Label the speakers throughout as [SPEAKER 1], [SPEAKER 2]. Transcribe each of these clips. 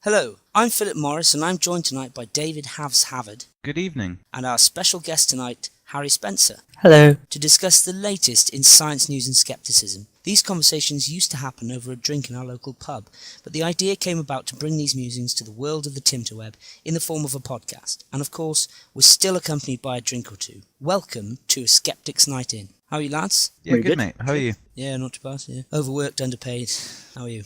[SPEAKER 1] Hello, I'm Philip Morris and I'm joined tonight by David Havz.
[SPEAKER 2] Good evening.
[SPEAKER 1] And our special guest tonight, Harry Spencer.
[SPEAKER 3] Hello.
[SPEAKER 1] To discuss the latest in science news and skepticism. These conversations used to happen over a drink in our local pub, but the idea came about to bring these musings to the world of the Tinterweb in the form of a podcast. And of course, we're still accompanied by a drink or two. Welcome to a Skeptics Night In. How are you, lads?
[SPEAKER 2] Yeah, good mate. How are you?
[SPEAKER 1] Yeah, not too bad, yeah. Overworked, underpaid. How are you?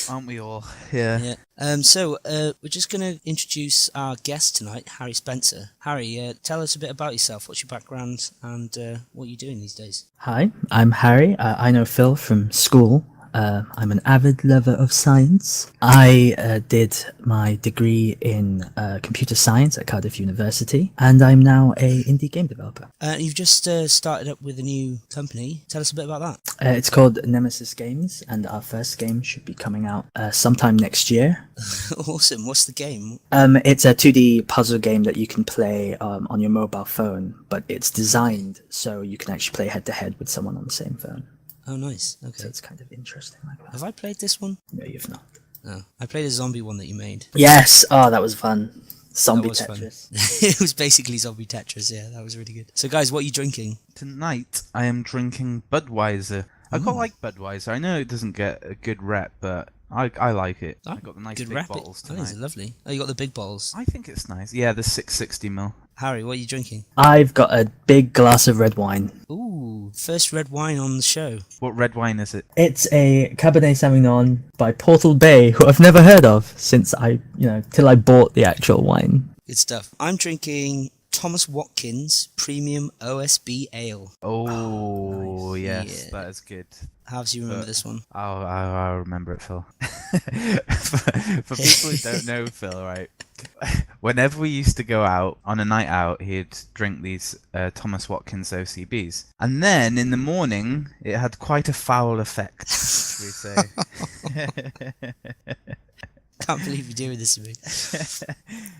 [SPEAKER 2] Aren't we all? Yeah.
[SPEAKER 1] So we're just going to introduce our guest tonight, Harry Spencer. Harry, tell us a bit about yourself. What's your background and what you're doing these days?
[SPEAKER 3] Hi, I'm Harry. I know Phil from school. I'm an avid lover of science. I did my degree in computer science at Cardiff University, and I'm now an indie game developer.
[SPEAKER 1] You've just started up with a new company. Tell us a bit about that.
[SPEAKER 3] It's called Nemesis Games, and our first game should be coming out sometime next year.
[SPEAKER 1] Awesome. What's the game?
[SPEAKER 3] It's a 2D puzzle game that you can play on your mobile phone, but it's designed so you can actually play head-to-head with someone on the same phone.
[SPEAKER 1] Oh, nice. Okay.
[SPEAKER 3] So it's kind of interesting like that.
[SPEAKER 1] Have I played this one?
[SPEAKER 3] No, you've not.
[SPEAKER 1] No. I played a zombie one that you made.
[SPEAKER 3] Yes! Oh, that was fun. Zombie Tetris.
[SPEAKER 1] It was basically zombie Tetris, yeah. That was really good. So, guys, what are you drinking?
[SPEAKER 2] Tonight, I am drinking Budweiser. I quite like Budweiser. I know it doesn't get a good rep, but I like it. I got the nice big bottles tonight.
[SPEAKER 1] Oh, these are lovely. Oh, you got the big bottles.
[SPEAKER 2] I think it's nice. Yeah, the 660ml.
[SPEAKER 1] Harry, what are you drinking?
[SPEAKER 3] I've got a big glass of red wine.
[SPEAKER 1] Ooh, first red wine on the show.
[SPEAKER 2] What red wine is it?
[SPEAKER 3] It's a Cabernet Sauvignon by Portal Bay, who I've never heard of since till I bought the actual wine.
[SPEAKER 1] Good stuff. I'm drinking Thomas Watkins Premium OSB Ale.
[SPEAKER 2] Oh,
[SPEAKER 1] nice.
[SPEAKER 2] Yes,
[SPEAKER 1] Yeah.
[SPEAKER 2] that is good.
[SPEAKER 1] How do you remember this one?
[SPEAKER 2] I'll remember it, Phil. For people who don't know Phil, right? Whenever we used to go out on a night out, he'd drink these Thomas Watkins OCBs, and then in the morning it had quite a foul effect, should we say?
[SPEAKER 1] Can't believe you're doing this to me.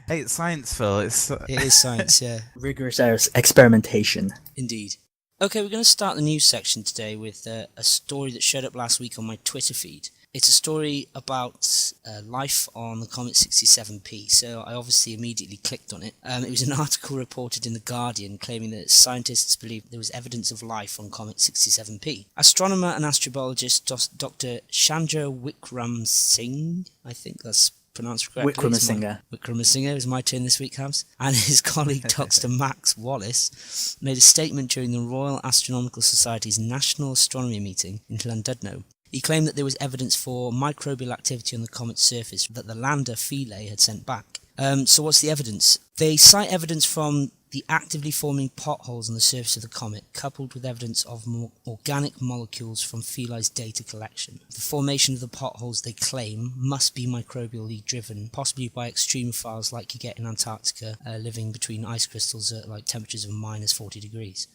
[SPEAKER 2] Hey, it's science, Phil.
[SPEAKER 1] It is science, yeah.
[SPEAKER 3] Rigorous experimentation.
[SPEAKER 1] Indeed. Okay, we're going to start the news section today with a story that showed up last week on my Twitter feed. It's a story about life on the Comet 67P, so I obviously immediately clicked on it. It was an article reported in The Guardian claiming that scientists believe there was evidence of life on Comet 67P. Astronomer and astrobiologist Dr. Chandra Wickramasinghe, I think that's pronounced correctly. Wickramasinghe, it was my turn this week, Havz. And his colleague Dr. Max Wallace made a statement during the Royal Astronomical Society's National Astronomy meeting in Llandudno. He claimed that there was evidence for microbial activity on the comet's surface that the lander Philae had sent back. So what's the evidence? They cite evidence from the actively forming potholes on the surface of the comet, coupled with evidence of more organic molecules from Philae's data collection. The formation of the potholes, they claim, must be microbially driven, possibly by extremophiles like you get in Antarctica, living between ice crystals at like temperatures of minus 40 degrees.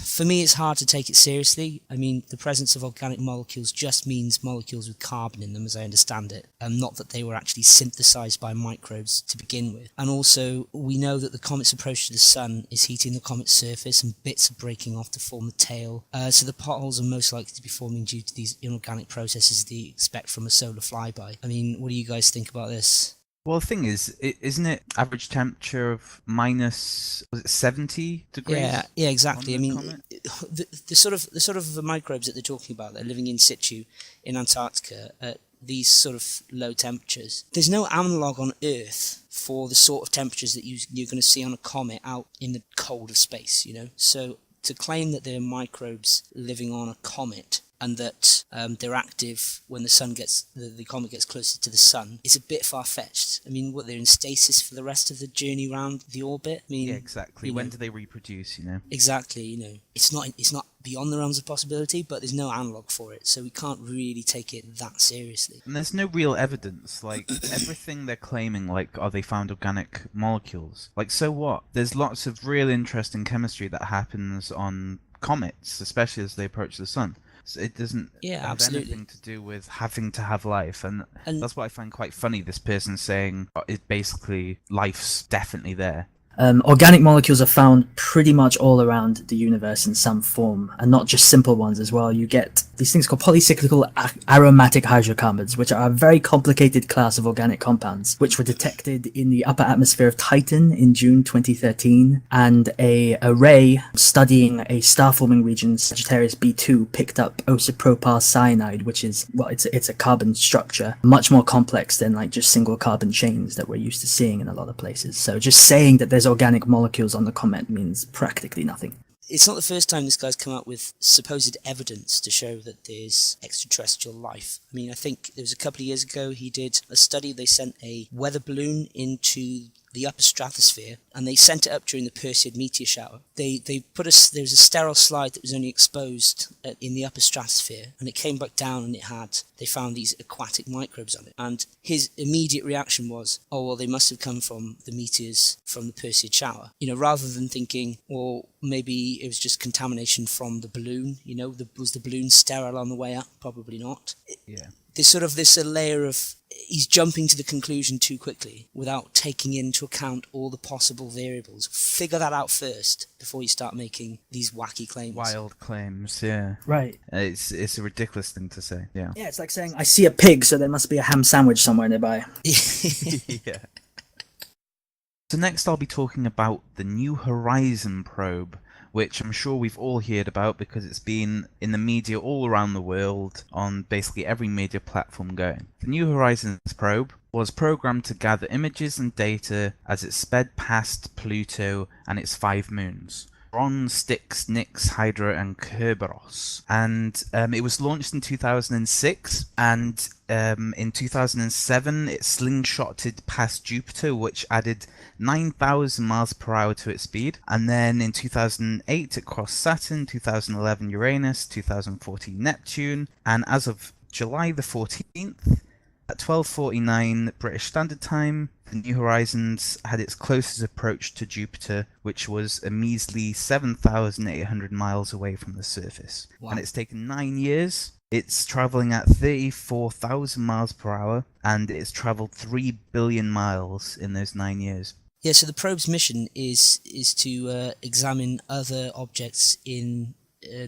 [SPEAKER 1] For me, it's hard to take it seriously. I mean, the presence of organic molecules just means molecules with carbon in them, as I understand it, and not that they were actually synthesized by microbes to begin with. And also, we know that the comet's approach to the sun is heating the comet's surface and bits are breaking off to form the tail. So the potholes are most likely to be forming due to these inorganic processes that you expect from a solar flyby. I mean, what do you guys think about this?
[SPEAKER 2] Well, the thing is, isn't it average temperature of minus 70 degrees?
[SPEAKER 1] Yeah, exactly. I mean, the sort of microbes that they're talking about, they're living in situ in Antarctica at these sort of low temperatures. There's no analogue on Earth for the sort of temperatures that you're going to see on a comet out in the cold of space, you know? So to claim that there are microbes living on a comet and that they're active when the comet gets closer to the sun is a bit far-fetched. I mean, they're in stasis for the rest of the journey around the orbit? I mean,
[SPEAKER 2] yeah, exactly. When do they reproduce, you know?
[SPEAKER 1] Exactly, you know. It's not beyond the realms of possibility, but there's no analogue for it, so we can't really take it that seriously.
[SPEAKER 2] And there's no real evidence. Like, everything they're claiming, like, they found organic molecules. Like, so what? There's lots of real interesting chemistry that happens on comets, especially as they approach the sun. So it doesn't have anything to do with having to have life, and that's what I find quite funny. This person saying it basically life's definitely there.
[SPEAKER 3] Organic molecules are found pretty much all around the universe in some form, and not just simple ones as well. You get these things called polycyclical aromatic hydrocarbons, which are a very complicated class of organic compounds, which were detected in the upper atmosphere of Titan in June 2013, and a array studying a star-forming region, Sagittarius B2, picked up isopropyl cyanide, which is, well, it's a carbon structure, much more complex than like just single carbon chains that we're used to seeing in a lot of places. So just saying that there's organic molecules on the comet means practically nothing.
[SPEAKER 1] It's not the first time this guy's come out with supposed evidence to show that there's extraterrestrial life. I mean, I think it was a couple of years ago he did a study. They sent a weather balloon into the upper stratosphere, and they sent it up during the Perseid meteor shower. There was a sterile slide that was only exposed in the upper stratosphere, and it came back down, and they found these aquatic microbes on it. And his immediate reaction was, oh, well, they must have come from the meteors from the Perseid shower. Rather than thinking, well, maybe it was just contamination from the balloon. Was the balloon sterile on the way up? Probably not.
[SPEAKER 2] Yeah.
[SPEAKER 1] There's a layer of, he's jumping to the conclusion too quickly without taking into account all the possible variables. Figure that out first before you start making these wacky claims.
[SPEAKER 2] Wild claims, yeah.
[SPEAKER 3] Right.
[SPEAKER 2] It's a ridiculous thing to say, yeah.
[SPEAKER 3] Yeah, it's like saying, I see a pig, so there must be a ham sandwich somewhere nearby.
[SPEAKER 2] Yeah. So next I'll be talking about the New Horizon probe, which I'm sure we've all heard about because it's been in the media all around the world on basically every media platform going. The New Horizons probe was programmed to gather images and data as it sped past Pluto and its 5 moons, Ron, Styx, Nix, Hydra, and Kerberos. And it was launched in 2006, and in 2007 it slingshotted past Jupiter, which added 9,000 miles per hour to its speed. And then in 2008 it crossed Saturn, 2011 Uranus, 2014 Neptune, and as of July the 14th, at 12:49 British Standard Time, the New Horizons had its closest approach to Jupiter, which was a measly 7,800 miles away from the surface. Wow. And it's taken 9 years. It's travelling at 34,000 miles per hour, and it's travelled 3 billion miles in those 9 years.
[SPEAKER 1] Yeah, so the probe's mission is to examine other objects in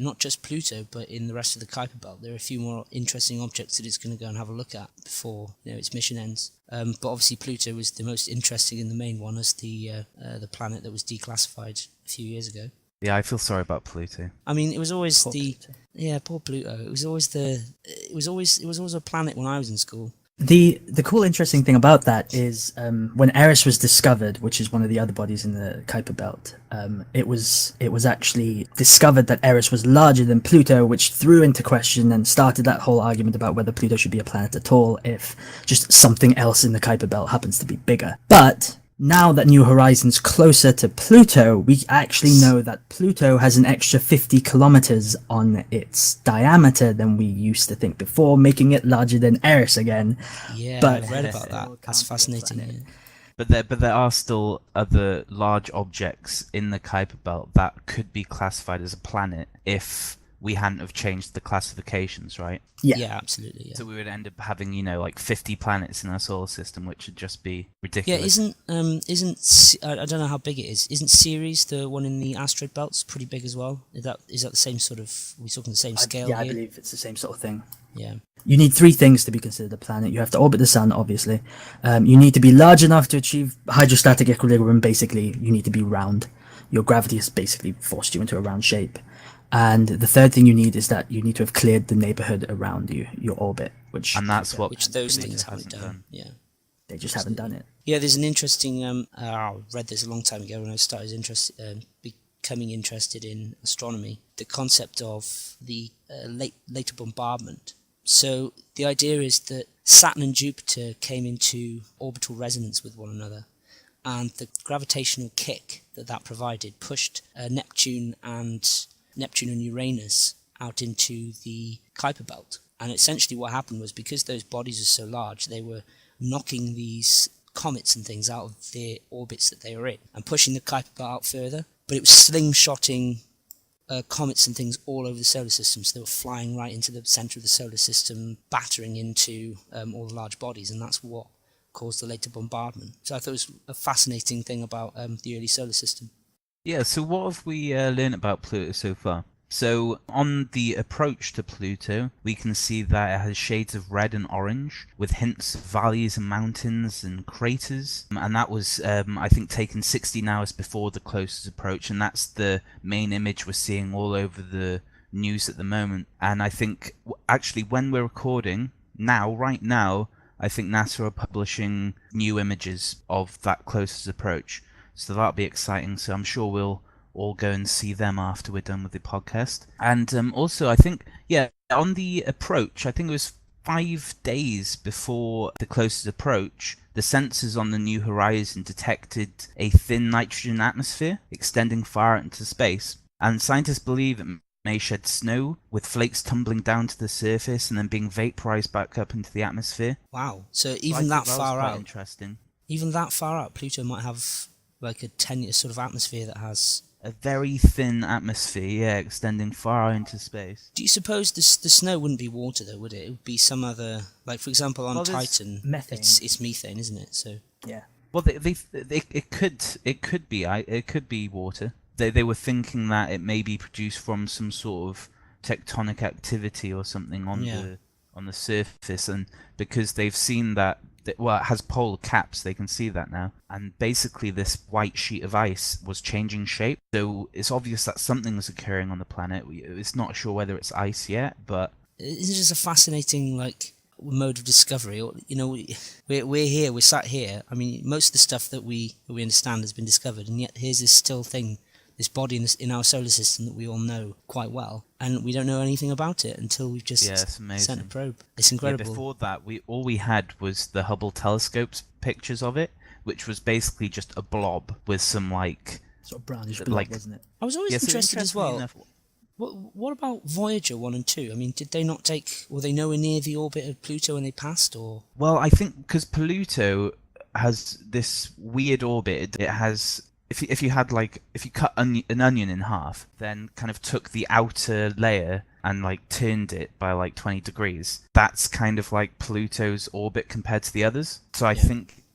[SPEAKER 1] not just Pluto, but in the rest of the Kuiper Belt. There are a few more interesting objects that it's going to go and have a look at before its mission ends. But obviously Pluto was the most interesting in the main one as the planet that was declassified a few years ago.
[SPEAKER 2] Yeah, I feel sorry about Pluto.
[SPEAKER 1] I mean, it was always
[SPEAKER 3] Poor Pluto.
[SPEAKER 1] Yeah, poor Pluto. It was always a planet when I was in school.
[SPEAKER 3] The cool interesting thing about that is when Eris was discovered, which is one of the other bodies in the Kuiper Belt, it was actually discovered that Eris was larger than Pluto, which threw into question and started that whole argument about whether Pluto should be a planet at all if just something else in the Kuiper Belt happens to be bigger. But now that New Horizons closer to Pluto, we actually know that Pluto has an extra 50 kilometers on its diameter than we used to think before, making it larger than Eris again.
[SPEAKER 1] Yeah,
[SPEAKER 3] but
[SPEAKER 1] I've read about that. That's fascinating. Yeah.
[SPEAKER 2] But there are still other large objects in the Kuiper Belt that could be classified as a planet if we hadn't have changed the classifications, right?
[SPEAKER 1] Yeah, absolutely. Yeah.
[SPEAKER 2] So we would end up having, like 50 planets in our solar system, which would just be ridiculous.
[SPEAKER 1] Yeah, isn't I don't know how big it is. Isn't Ceres, the one in the asteroid belts, pretty big as well? Is that the same sort of? Are we talking the same scale?
[SPEAKER 3] Yeah,
[SPEAKER 1] here?
[SPEAKER 3] I believe it's the same sort of thing.
[SPEAKER 1] Yeah.
[SPEAKER 3] You need 3 things to be considered a planet. You have to orbit the sun, obviously. You need to be large enough to achieve hydrostatic equilibrium. Basically, you need to be round. Your gravity has basically forced you into a round shape. And the third thing you need is that you need to have cleared the neighborhood around your orbit, which
[SPEAKER 1] those things haven't done. Yeah,
[SPEAKER 3] they just haven't done it.
[SPEAKER 1] Yeah, there's an interesting. I read this a long time ago when I started becoming interested in astronomy. The concept of the later bombardment. So the idea is that Saturn and Jupiter came into orbital resonance with one another, and the gravitational kick that provided pushed Neptune and Uranus out into the Kuiper Belt. And essentially what happened was, because those bodies are so large, they were knocking these comets and things out of their orbits that they were in and pushing the Kuiper Belt out further. But it was slingshotting comets and things all over the solar system, so they were flying right into the center of the solar system, battering into all the large bodies, and that's what caused the later bombardment. So I thought it was a fascinating thing about the early solar system.
[SPEAKER 2] Yeah, so what have we learned about Pluto so far? So on the approach to Pluto, we can see that it has shades of red and orange, with hints of valleys and mountains and craters. And that was, I think, taken 16 hours before the closest approach, and that's the main image we're seeing all over the news at the moment. And I think, actually, when we're recording, right now, I think NASA are publishing new images of that closest approach. So that'll be exciting. So I'm sure we'll all go and see them after we're done with the podcast. And also, I think, on the approach, I think it was 5 days before the closest approach, the sensors on the New Horizon detected a thin nitrogen atmosphere extending far out into space. And scientists believe it may shed snow, with flakes tumbling down to the surface and then being vaporized back up into the atmosphere.
[SPEAKER 1] Wow. So even that far out,
[SPEAKER 2] interesting.
[SPEAKER 1] Even that far out, Pluto might have like a tenuous sort of atmosphere that has
[SPEAKER 2] a very thin atmosphere, extending far out into space.
[SPEAKER 1] Do you suppose the snow wouldn't be water though, would it? It would be some other, like for example on Titan,
[SPEAKER 3] methane.
[SPEAKER 1] It's methane, isn't it? So
[SPEAKER 3] yeah.
[SPEAKER 2] Well, it could be water. They were thinking that it may be produced from some sort of tectonic activity or something on the surface, and because they've seen that, it has polar caps, they can see that now, and basically this white sheet of ice was changing shape, so it's obvious that something was occurring on the planet. It's not sure whether it's ice yet, but
[SPEAKER 1] it's just a fascinating mode of discovery. We're here, we're sat here. I mean, most of the stuff that we understand has been discovered, and yet here's this still thing, this body in our solar system that we all know quite well, and we don't know anything about it until we've just sent a probe. It's incredible.
[SPEAKER 2] Before that, all we had was the Hubble telescope's pictures of it, which was basically just a blob with some
[SPEAKER 3] sort of brownish blob, wasn't it?
[SPEAKER 1] I was always interested as well. What about Voyager 1 and 2? I mean, did they not were they nowhere near the orbit of Pluto when they passed, or?
[SPEAKER 2] Well, I think because Pluto has this weird orbit, it has. If you cut an onion in half, then kind of took the outer layer and turned it by 20 degrees, that's kind of like Pluto's orbit compared to the others. So I think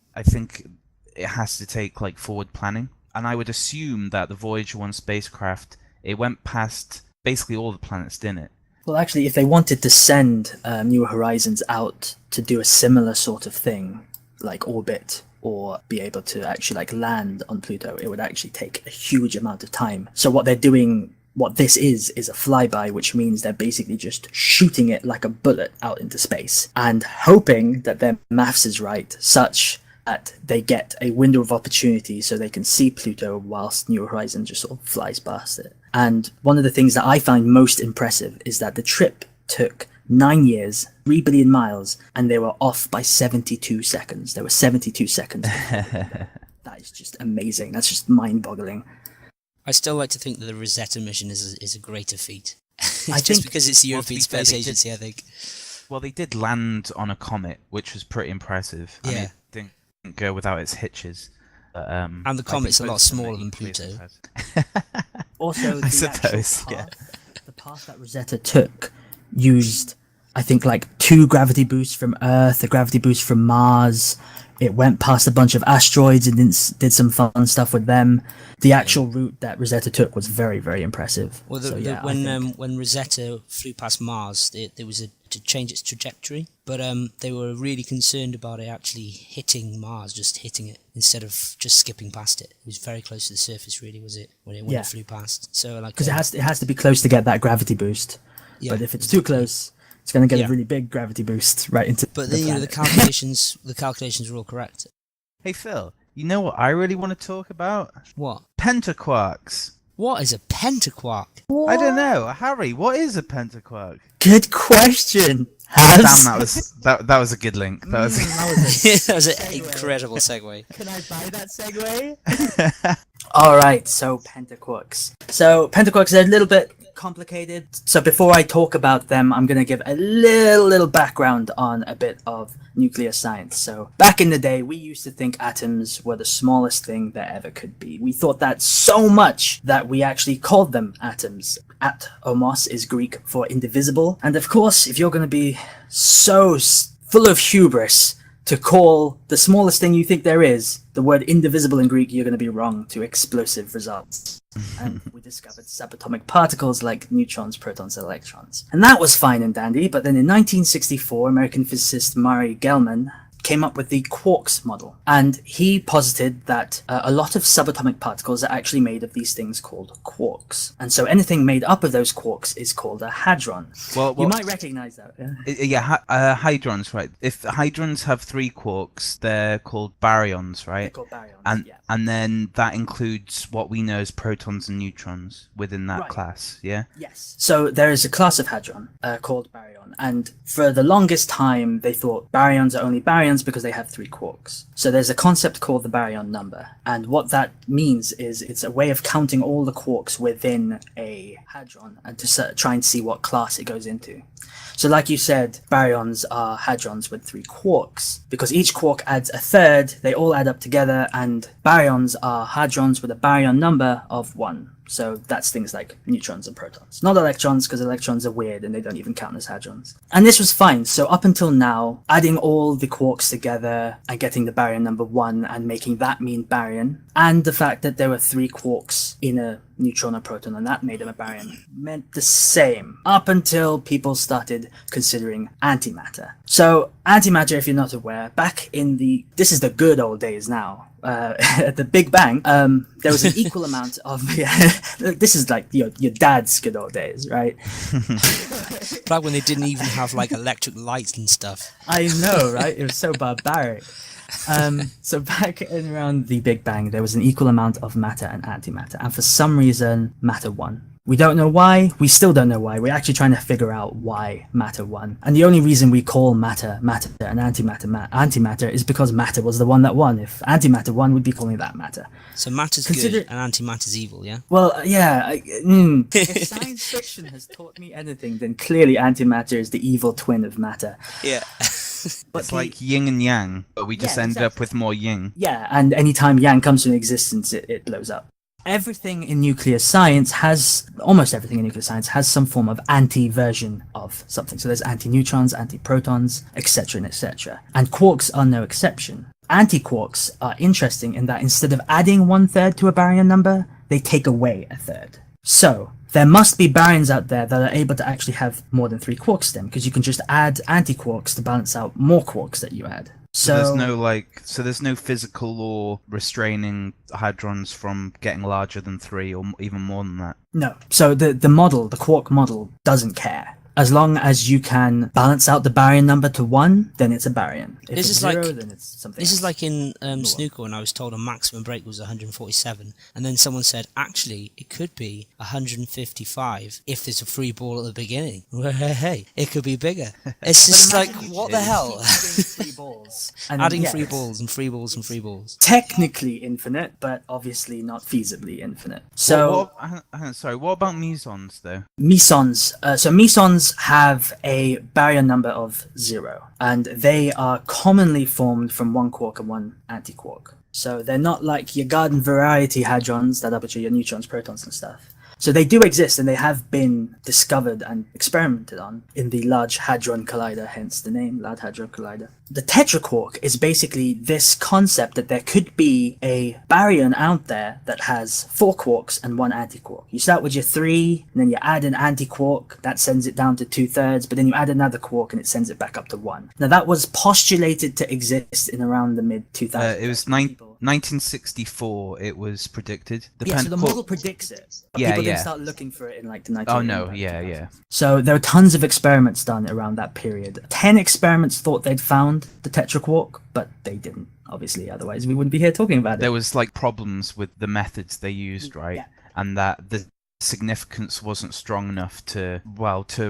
[SPEAKER 2] it has to take forward planning, and I would assume that the Voyager 1 spacecraft, it went past basically all the planets, didn't it?
[SPEAKER 3] Well, actually, if they wanted to send New Horizons out to do a similar sort of thing, like orbit, or be able to actually land on Pluto, it would actually take a huge amount of time. So what they're doing, what this is a flyby, which means they're basically just shooting it like a bullet out into space and hoping that their maths is right, such that they get a window of opportunity so they can see Pluto whilst New Horizons just sort of flies past it. And one of the things that I find most impressive is that the trip took 9 years, 3 billion miles, and they were off by 72 seconds. There were 72 seconds. That is just amazing. That's just mind-boggling.
[SPEAKER 1] I still like to think that the Rosetta mission is a greater feat.
[SPEAKER 3] I
[SPEAKER 1] just
[SPEAKER 3] think,
[SPEAKER 1] because it's the European Space Agency, I think.
[SPEAKER 2] Well, they did land on a comet, which was pretty impressive.
[SPEAKER 1] Yeah.
[SPEAKER 2] I mean, it didn't go without its hitches. But,
[SPEAKER 1] and the comet's a lot smaller than Pluto.
[SPEAKER 3] Also,
[SPEAKER 2] I suppose,
[SPEAKER 3] the path that Rosetta took used, I think, 2 gravity boosts from Earth, a gravity boost from Mars. It went past a bunch of asteroids and did some fun stuff with them. The actual route that Rosetta took was very, very impressive.
[SPEAKER 1] Well, when Rosetta flew past Mars, there was to change its trajectory, but they were really concerned about it actually hitting Mars, just hitting it instead of just skipping past it. It was very close to the surface, really, was it, when it flew past? So
[SPEAKER 3] because it has to be close to get that gravity boost. Yeah, but if it's too close, it's going to get a really big gravity boost right into.
[SPEAKER 1] But the calculations were all correct.
[SPEAKER 2] Hey Phil, you know what I really want to talk about?
[SPEAKER 1] What?
[SPEAKER 2] Pentaquarks.
[SPEAKER 1] What is a pentaquark?
[SPEAKER 3] What?
[SPEAKER 2] I don't know, Harry. What is a pentaquark?
[SPEAKER 3] Good question. Havz.
[SPEAKER 2] Damn, that was a good link. That was
[SPEAKER 1] that was an incredible segue.
[SPEAKER 3] Can I buy that segue? All right, so Pentaquarks. So Pentaquarks are a little bit complicated. So before I talk about them, I'm going to give a little background on a bit of nuclear science. So back in the day, we used to think atoms were the smallest thing there ever could be. We thought that so much that we actually called them atoms. Atomos is Greek for indivisible. And of course, if you're going to be so full of hubris to call the smallest thing you think there is the word indivisible in Greek, you're going to be wrong to explosive results. and we discovered subatomic particles like neutrons, protons, and electrons. And that was fine and dandy, but then in 1964, American physicist Murray Gell-Mann came up with the quarks model, and he posited that a lot of subatomic particles are actually made of these things called quarks, and so anything made up of those quarks is called a hadron.
[SPEAKER 2] Well,
[SPEAKER 3] you might recognize that.
[SPEAKER 2] Hadrons, right? If hadrons have 3 quarks, they're called baryons, right?
[SPEAKER 3] They're called baryons,
[SPEAKER 2] and then that includes what we know as protons and neutrons within that
[SPEAKER 3] Right.
[SPEAKER 2] class, yeah?
[SPEAKER 3] Yes. So there is a class of hadron called baryon, and for the longest time they thought baryons are only baryons because they have 3 quarks. So there's a concept called the baryon number, and what that means is it's a way of counting all the quarks within a hadron and to try and see what class it goes into. So like you said, baryons are hadrons with 3 quarks. Because each quark adds a third, they all add up together, and baryons are hadrons with a baryon number of 1. So that's things like neutrons and protons. Not electrons, because electrons are weird and they don't even count as hadrons. And this was fine. So up until now, adding all the quarks together and getting the baryon number 1 and making that mean baryon, and the fact that there were 3 quarks in a neutron or proton and that made them a baryon, meant the same up until people started considering antimatter. So antimatter, if you're not aware, back in this is the good old days now, at the Big Bang, there was an equal amount of this is like your dad's good old days, right?
[SPEAKER 1] Back when they didn't even have like electric lights and stuff.
[SPEAKER 3] I know, right? It was so barbaric. So back in around the Big Bang, there was an equal amount of matter and antimatter, and for some reason, matter won. We don't know why. We still don't know why. We're actually trying to figure out why matter won. And the only reason we call matter matter and antimatter antimatter is because matter was the one that won. If antimatter won, we'd be calling that matter.
[SPEAKER 1] So matter's good and antimatter's evil, yeah?
[SPEAKER 3] Well, yeah. If science fiction has taught me anything, then clearly antimatter is the evil twin of matter.
[SPEAKER 1] Yeah.
[SPEAKER 3] But
[SPEAKER 2] It's like yin and yang, but we just end up with more yin.
[SPEAKER 3] Yeah, and anytime yang comes to existence, it blows up. Everything in nuclear science almost everything in nuclear science has some form of anti-version of something. So there's anti-neutrons, anti-protons, etc., and etc. And quarks are no exception. Antiquarks are interesting in that instead of adding 1/3 to a baryon number, they take away 1/3. So there must be baryons out there that are able to actually have more than 3 quarks then, because you can just add antiquarks to balance out more quarks that you add. So
[SPEAKER 2] there's no physical law restraining hadrons from getting larger than 3 or even more than that.
[SPEAKER 3] No. So the quark model doesn't care. As long as you can balance out the baryon number to 1, then it's a baryon. If
[SPEAKER 1] This
[SPEAKER 3] it's
[SPEAKER 1] is like
[SPEAKER 3] 0, then it's something
[SPEAKER 1] This
[SPEAKER 3] else.
[SPEAKER 1] is like in snooker when I was told a maximum break was 147, and then someone said, actually, it could be 155 if there's a free ball at the beginning. Well, hey, it could be bigger. It's just like, what the hell?
[SPEAKER 3] Adding 3 balls. And
[SPEAKER 1] Adding
[SPEAKER 3] yeah,
[SPEAKER 1] free balls and free balls and free balls.
[SPEAKER 3] technically infinite, but obviously not feasibly infinite. So
[SPEAKER 2] What about mesons though?
[SPEAKER 3] mesons. So mesons have a baryon number of 0, and they are commonly formed from 1 quark and 1 antiquark. So they're not like your garden variety hadrons that are between your neutrons, protons, and stuff. So they do exist, and they have been discovered and experimented on in the Large Hadron Collider, hence the name, Large Hadron Collider. The tetraquark is basically this concept that there could be a baryon out there that has 4 quarks and 1 antiquark. You start with your 3, and then you add an antiquark, that sends it down to 2/3, but then you add another quark and it sends it back up to 1. Now that was postulated to exist in around the mid-2000s.
[SPEAKER 2] It was 1964 it was predicted.
[SPEAKER 3] So the model predicts it. But people didn't start looking for it in like the 1980s.
[SPEAKER 2] Oh no, yeah.
[SPEAKER 3] So there were tons of experiments done around that period. 10 experiments thought they'd found the tetraquark, but they didn't, obviously, otherwise we wouldn't be here talking about it.
[SPEAKER 2] There was like problems with the methods they used, right?
[SPEAKER 3] Yeah.
[SPEAKER 2] And that the significance wasn't strong enough to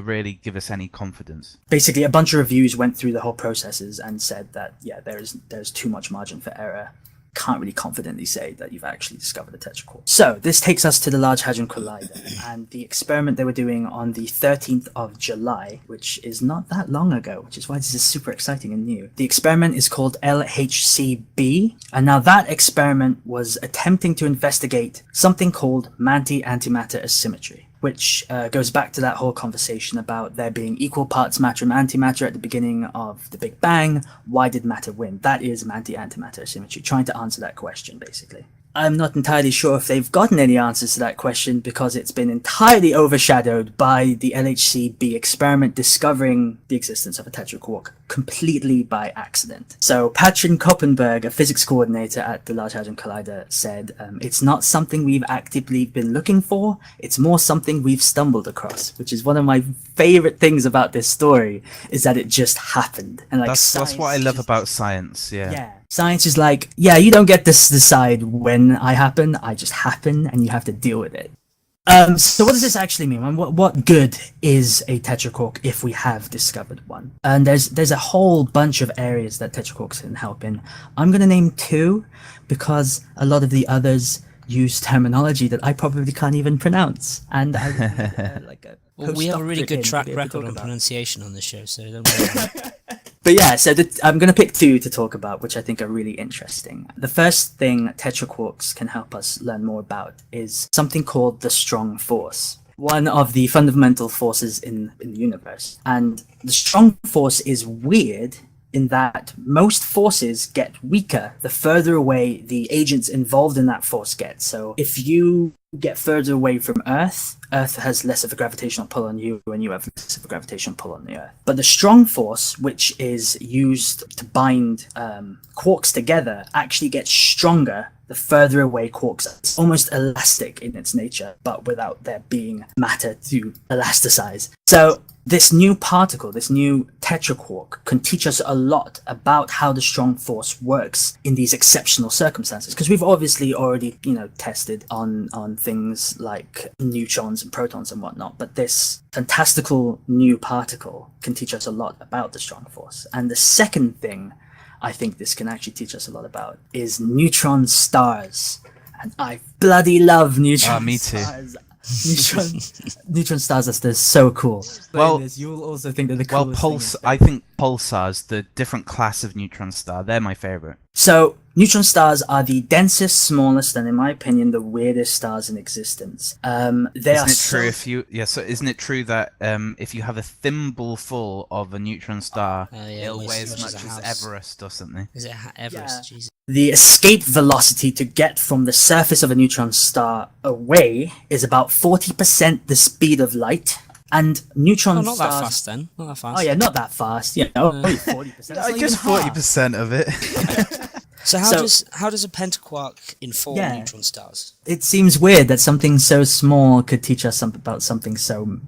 [SPEAKER 2] really give us any confidence.
[SPEAKER 3] Basically, a bunch of reviews went through the whole processes and said that, there's too much margin for error. Can't really confidently say that you've actually discovered a tetraquark. So this takes us to the Large Hadron Collider and the experiment they were doing on the 13th of July, which is not that long ago, which is why this is super exciting and new. The experiment is called LHCb, and now that experiment was attempting to investigate something called manti-antimatter asymmetry, which goes back to that whole conversation about there being equal parts matter and antimatter at the beginning of the Big Bang. Why did matter win? That is manti-antimatter asymmetry, trying to answer that question, basically. I'm not entirely sure if they've gotten any answers to that question because it's been entirely overshadowed by the LHC-B experiment discovering the existence of a tetraquark completely by accident. So Patrin Koppenberg, a physics coordinator at the Large Hadron Collider, said, it's not something we've actively been looking for, it's more something we've stumbled across, which is one of my favorite things about this story, is that it just happened. And like
[SPEAKER 2] that's what I love about science,
[SPEAKER 3] yeah. Science is like, yeah, you don't get to decide when I happen, I just happen, and you have to deal with it. So what does this actually mean? What good is a tetraquark if we have discovered one? And there's a whole bunch of areas that tetraquarks can help in. I'm going to name 2 because a lot of the others use terminology that I probably can't even pronounce. And I
[SPEAKER 1] well, we have a really good track record on pronunciation on this show, so don't worry.
[SPEAKER 3] But yeah, so I'm going to pick 2 to talk about, which I think are really interesting. The first thing tetraquarks can help us learn more about is something called the strong force, one of the fundamental forces in the universe. And the strong force is weird in that most forces get weaker the further away the agents involved in that force get. So if you get further away from Earth, Earth has less of a gravitational pull on you, and you have less of a gravitational pull on the Earth. But the strong force, which is used to bind quarks together, actually gets stronger the further away quarks are. It's almost elastic in its nature, but without there being matter to elasticize. So this new particle, this new tetraquark, can teach us a lot about how the strong force works in these exceptional circumstances. Because we've obviously already, tested on things like neutrons and protons and whatnot. But this fantastical new particle can teach us a lot about the strong force. And the second thing I think this can actually teach us a lot about is neutron stars. And I bloody love neutron
[SPEAKER 2] me too.
[SPEAKER 3] stars. Neutron stars, they're so cool.
[SPEAKER 2] Well,
[SPEAKER 3] you'll also think they're the coolest thing.
[SPEAKER 2] I think pulsars, the different class of neutron star, they're my favorite.
[SPEAKER 3] So neutron stars are the densest, smallest, and in my opinion, the weirdest stars in existence.
[SPEAKER 2] Isn't it true that if you have a thimble full of a neutron star, it'll weigh as much as Everest or something?
[SPEAKER 1] Is it Everest?
[SPEAKER 3] Yeah.
[SPEAKER 1] Jesus.
[SPEAKER 3] The escape velocity to get from the surface of a neutron star away is about 40% the speed of light. And neutron
[SPEAKER 1] not
[SPEAKER 3] stars...
[SPEAKER 1] that fast then. Not that fast.
[SPEAKER 3] Oh yeah, not that fast. Only 40%.
[SPEAKER 2] Just 40% of it.
[SPEAKER 1] So how does a pentaquark inform neutron stars?
[SPEAKER 3] It seems weird that something so small could teach us about something so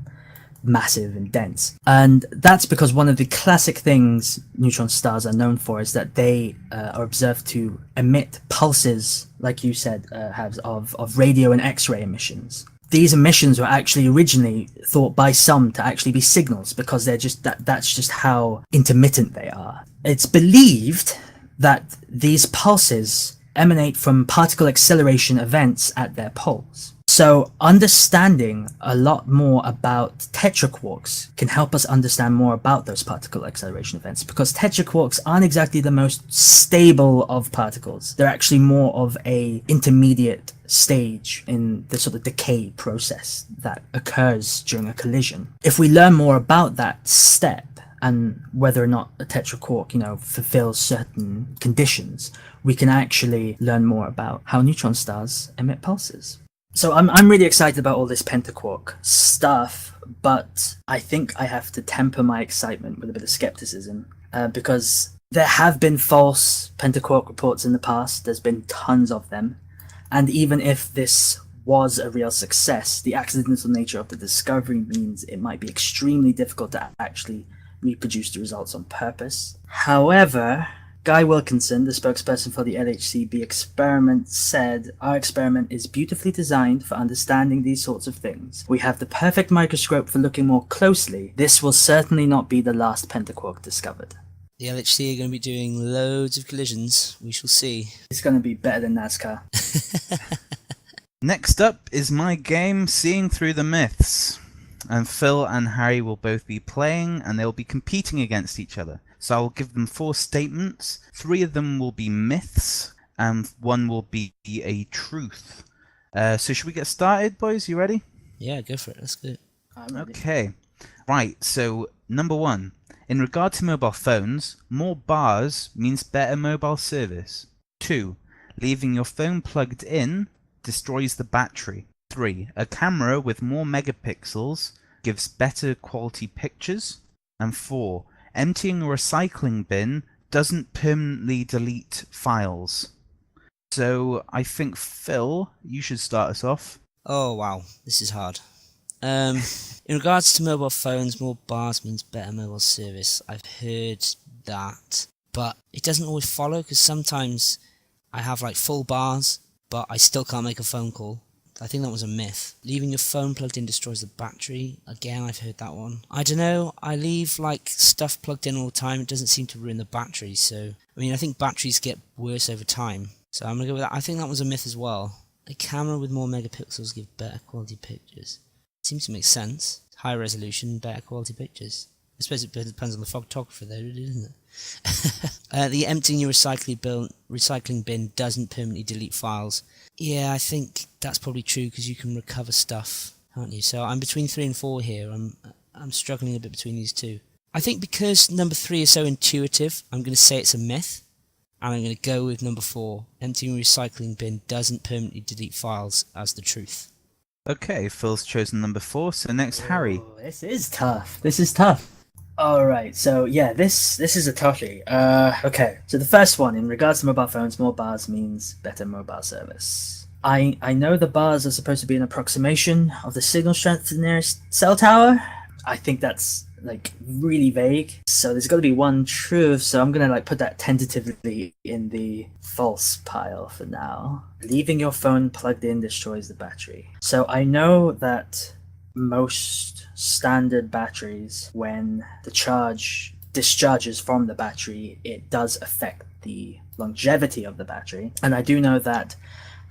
[SPEAKER 3] massive and dense. And that's because one of the classic things neutron stars are known for is that they are observed to emit pulses, like you said, Havz, of radio and X-ray emissions. These emissions were actually originally thought by some to actually be signals because they're just that's just how intermittent they are. It's believed that these pulses emanate from particle acceleration events at their poles. So understanding a lot more about tetraquarks can help us understand more about those particle acceleration events, because tetraquarks aren't exactly the most stable of particles. They're actually more of a intermediate stage in the sort of decay process that occurs during a collision. If we learn more about that step and whether or not a tetraquark, fulfills certain conditions, we can actually learn more about how neutron stars emit pulses. So I'm really excited about all this pentaquark stuff, but I think I have to temper my excitement with a bit of skepticism, because there have been false pentaquark reports in the past. There's been tons of them. And even if this was a real success, the accidental nature of the discovery means it might be extremely difficult to actually reproduce the results on purpose. However, Guy Wilkinson, the spokesperson for the LHC-B experiment, said, "Our experiment is beautifully designed for understanding these sorts of things. We have the perfect microscope for looking more closely. This will certainly not be the last pentaquark discovered."
[SPEAKER 1] The LHC are going to be doing loads of collisions. We shall see.
[SPEAKER 3] It's going to be better than NASCAR.
[SPEAKER 2] Next up is my game, Seeing Through the Myths. And Phil and Harry will both be playing, and they'll be competing against each other. So I'll give them 4 statements. 3 of them will be myths, and 1 will be a truth. So should we get started, boys? You ready?
[SPEAKER 1] Yeah, go for it. Let's go.
[SPEAKER 2] Okay. Right, so number 1. In regard to mobile phones, more bars means better mobile service. 2. Leaving your phone plugged in destroys the battery. 3. A camera with more megapixels gives better quality pictures. And 4. Emptying a recycling bin doesn't permanently delete files. So I think, Phil, you should start us off.
[SPEAKER 1] Oh wow, this is hard. In regards to mobile phones, more bars means better mobile service. I've heard that, but it doesn't always follow, because sometimes I have like full bars, but I still can't make a phone call. I think that was a myth. Leaving your phone plugged in destroys the battery. Again, I've heard that one. I don't know, I leave like stuff plugged in all the time. It doesn't seem to ruin the battery, so... I mean, I think batteries get worse over time. So I'm going to go with that. I think that was a myth as well. A camera with more megapixels give better quality pictures. Seems to make sense. High resolution, better quality pictures. I suppose it depends on the photographer there, isn't it? The emptying your recycling bin doesn't permanently delete files. Yeah, I think that's probably true, because you can recover stuff, can't you? So I'm between 3 and 4 here. I'm struggling a bit between these two. I think because number 3 is so intuitive, I'm going to say it's a myth. And I'm going to go with number 4. Emptying a recycling bin doesn't permanently delete files as the truth.
[SPEAKER 2] Okay, Phil's chosen number 4, so next, Harry.
[SPEAKER 3] Oh, this is tough. Alright, so yeah, this is a toughie. Okay, so the first one, in regards to mobile phones, more bars means better mobile service. I know the bars are supposed to be an approximation of the signal strength to the nearest cell tower. I think that's like really vague, so there's got to be one truth, so I'm gonna like put that tentatively in the false pile for now. Leaving your phone plugged in destroys the battery. So I know that most standard batteries, when the charge discharges from the battery, it does affect the longevity of the battery, and I do know that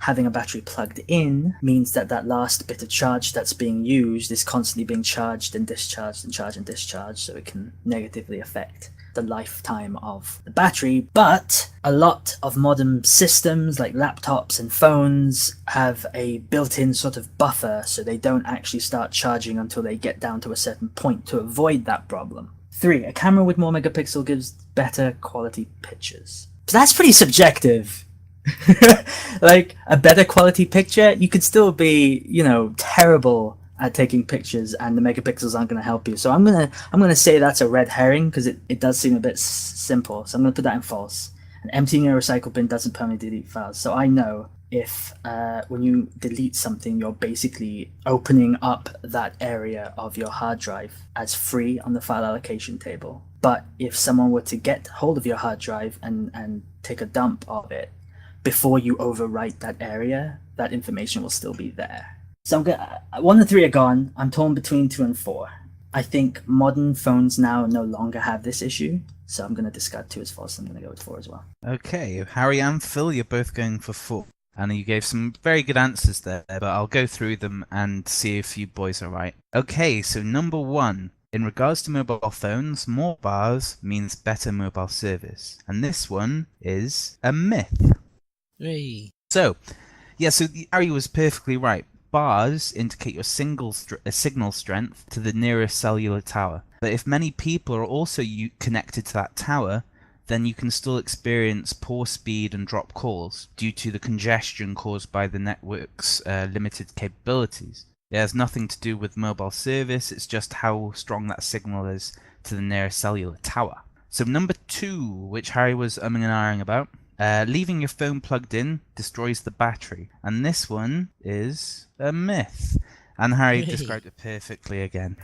[SPEAKER 3] having a battery plugged in means that that last bit of charge that's being used is constantly being charged and discharged and charged and discharged, so it can negatively affect the lifetime of the battery. But a lot of modern systems like laptops and phones have a built-in sort of buffer, so they don't actually start charging until they get down to a certain point to avoid that problem. 3. A camera with more megapixel gives better quality pictures. So that's pretty subjective. Like, a better quality picture, you could still be, terrible at taking pictures, and the megapixels aren't going to help you. So I'm gonna say that's a red herring, because it does seem a bit simple. So I'm going to put that in false. And emptying a recycle bin doesn't permanently delete files. So I know if when you delete something, you're basically opening up that area of your hard drive as free on the file allocation table. But if someone were to get hold of your hard drive and take a dump of it, before you overwrite that area, that information will still be there. So 1 and 3 are gone. I'm torn between 2 and 4. I think modern phones now no longer have this issue, so I'm going to discard 2 as false. I'm going to go with 4 as well.
[SPEAKER 2] Okay, Harry and Phil, you're both going for 4. And you gave some very good answers there, but I'll go through them and see if you boys are right. Okay, so number 1. In regards to mobile phones, more bars means better mobile service. And this one is a myth.
[SPEAKER 1] Hey.
[SPEAKER 2] So Harry was perfectly right. Bars indicate your signal strength to the nearest cellular tower. But if many people are also connected to that tower, then you can still experience poor speed and drop calls due to the congestion caused by the network's limited capabilities. It has nothing to do with mobile service, it's just how strong that signal is to the nearest cellular tower. So number 2, which Harry was umming and ahhing about, leaving your phone plugged in destroys the battery. And this one is a myth. And Harry described it perfectly again.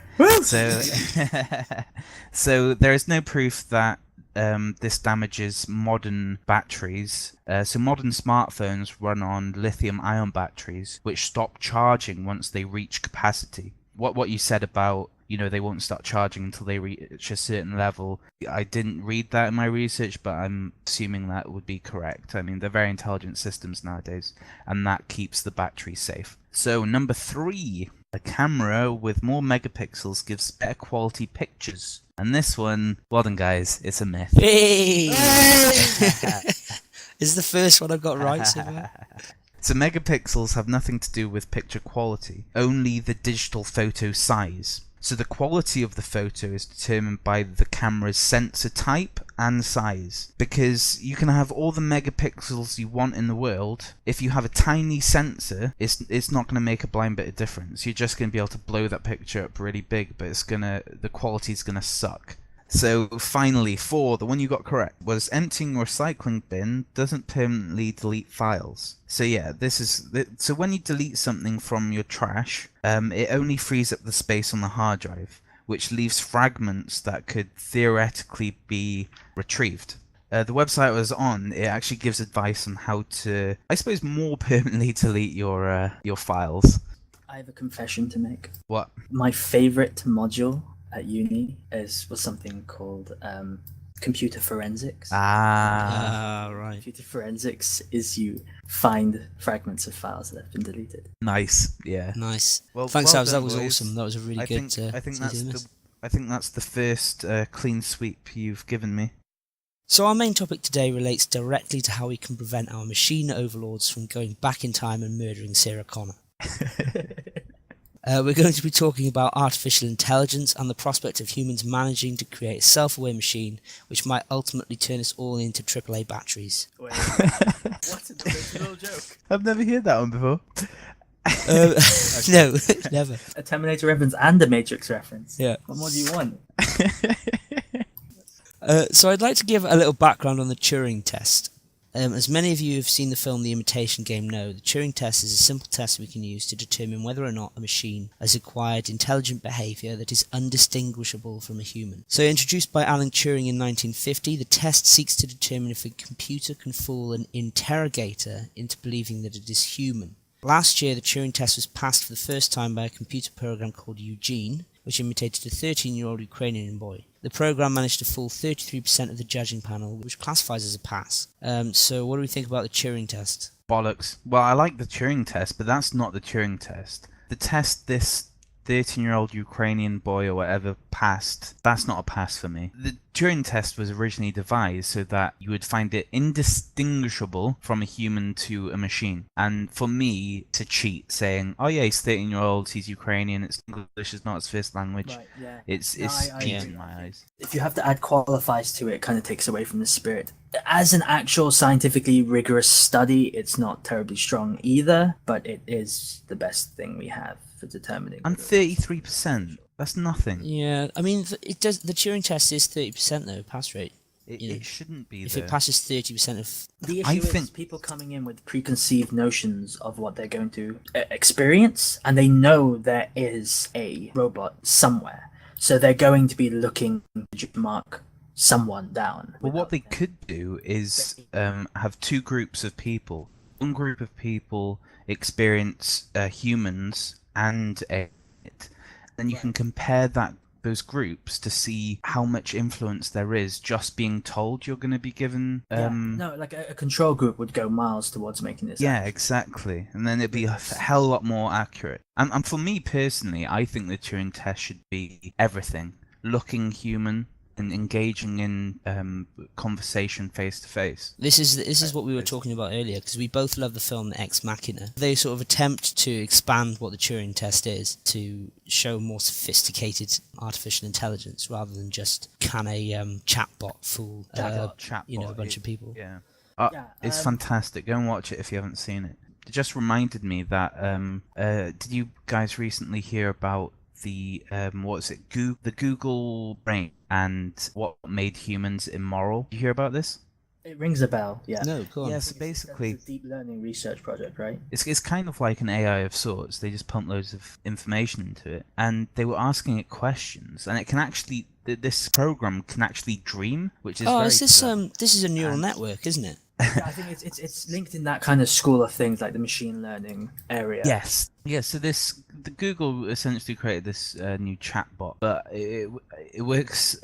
[SPEAKER 2] So there is no proof that this damages modern batteries. So modern smartphones run on lithium-ion batteries, which stop charging once they reach capacity. What you said about, they won't start charging until they reach a certain level, I didn't read that in my research, but I'm assuming that would be correct. I mean, they're very intelligent systems nowadays, and that keeps the battery safe. So number 3, a camera with more megapixels gives better quality pictures. And this one, well done guys, it's a myth.
[SPEAKER 1] Hey! Is the first one I've got right so far?
[SPEAKER 2] So megapixels have nothing to do with picture quality, only the digital photo size. So the quality of the photo is determined by the camera's sensor type and size. Because you can have all the megapixels you want in the world. If you have a tiny sensor, it's not going to make a blind bit of difference. You're just going to be able to blow that picture up really big, but the quality's going to suck. So finally, 4, the one you got correct, was emptying your recycling bin doesn't permanently delete files. So yeah, so when you delete something from your trash, it only frees up the space on the hard drive, which leaves fragments that could theoretically be retrieved. The website I was on, it actually gives advice on how to, I suppose, more permanently delete your files.
[SPEAKER 3] I have a confession to make.
[SPEAKER 2] What?
[SPEAKER 3] My favorite module at uni was something called computer forensics.
[SPEAKER 1] Right.
[SPEAKER 3] Computer forensics is you find fragments of files that have been deleted.
[SPEAKER 2] Nice, yeah.
[SPEAKER 1] Nice.
[SPEAKER 2] Well,
[SPEAKER 1] Thanks,
[SPEAKER 2] well
[SPEAKER 1] Havz.
[SPEAKER 2] done,
[SPEAKER 1] That was
[SPEAKER 2] boys.
[SPEAKER 1] awesome. That was a really good.
[SPEAKER 2] I think that's the first clean sweep you've given me.
[SPEAKER 1] So our main topic today relates directly to how we can prevent our machine overlords from going back in time and murdering Sarah Connor. We're going to be talking about artificial intelligence and the prospect of humans managing to create a self-aware machine which might ultimately turn us all into AAA batteries.
[SPEAKER 3] Wait, what an original joke.
[SPEAKER 2] I've never heard that one before.
[SPEAKER 1] No, never.
[SPEAKER 3] A Terminator reference and a Matrix reference.
[SPEAKER 1] Yeah.
[SPEAKER 3] What more do you want?
[SPEAKER 1] So I'd like to give a little background on the Turing test. As many of you have seen the film The Imitation Game know, the Turing test is a simple test we can use to determine whether or not a machine has acquired intelligent behaviour that is undistinguishable from a human. So introduced by Alan Turing in 1950, the test seeks to determine if a computer can fool an interrogator into believing that it is human. Last year, the Turing test was passed for the first time by a computer program called Eugene, which imitated a 13-year-old Ukrainian boy. The program managed to fool 33% of the judging panel, which classifies as a pass. So what do we think about the Turing test?
[SPEAKER 2] Bollocks. Well, I like the Turing test, but that's not the Turing test. The test this 13-year-old Ukrainian boy or whatever passed, that's not a pass for me. The Turing test was originally devised so that you would find it indistinguishable from a human to a machine. And for me to cheat, saying, oh yeah, he's 13-year-old, he's Ukrainian, it's English is not his first language,
[SPEAKER 3] Right, yeah.
[SPEAKER 2] it's cheating in my eyes.
[SPEAKER 3] If you have to add qualifiers to it, it kind of takes away from the spirit. As an actual scientifically rigorous study, it's not terribly strong either, but it is the best thing we have for determining.
[SPEAKER 2] And 33%, that's nothing.
[SPEAKER 1] Yeah, I mean, it does. The Turing test is 30% though, pass rate.
[SPEAKER 2] It shouldn't be
[SPEAKER 1] If
[SPEAKER 2] there.
[SPEAKER 1] it passes 30% of...
[SPEAKER 3] The
[SPEAKER 2] I
[SPEAKER 3] issue is
[SPEAKER 2] think-
[SPEAKER 3] people coming in with preconceived notions of what they're going to experience, and they know there is a robot somewhere. So they're going to be looking to mark someone down.
[SPEAKER 2] Well, what they could do is have two groups of people. One group of people experience humans and it. Then you can compare those groups to see how much influence there is just being told you're going to be given.
[SPEAKER 3] No, like a control group would go miles towards making this.
[SPEAKER 2] Yeah, exactly. And then it'd be a hell lot more accurate. And for me personally, I think the Turing test should be everything. Looking human and engaging in conversation face to face.
[SPEAKER 1] This is what we were talking about earlier, because we both love the film Ex Machina. They sort of attempt to expand what the Turing test is to show more sophisticated artificial intelligence rather than just can a chatbot fool a bunch of people.
[SPEAKER 2] Yeah. It's
[SPEAKER 3] Yeah,
[SPEAKER 2] fantastic. Go and watch it if you haven't seen it. It just reminded me that did you guys recently hear about the the Google brain and what made humans immoral? Did you hear about this?
[SPEAKER 3] It rings a bell. Yeah.
[SPEAKER 1] No, go on.
[SPEAKER 2] Yeah, so basically
[SPEAKER 3] That's a deep learning research project, right?
[SPEAKER 2] it's kind of like an AI of sorts. They just pump loads of information into it, and they were asking it questions, and it can actually this program can actually dream, which is very
[SPEAKER 1] is this
[SPEAKER 2] clever.
[SPEAKER 1] this is a neural network, isn't it?
[SPEAKER 3] Yeah, I think it's linked in that kind of school of things, like the machine learning area.
[SPEAKER 2] Yes. Yeah, so the Google essentially created this new chatbot, but it works.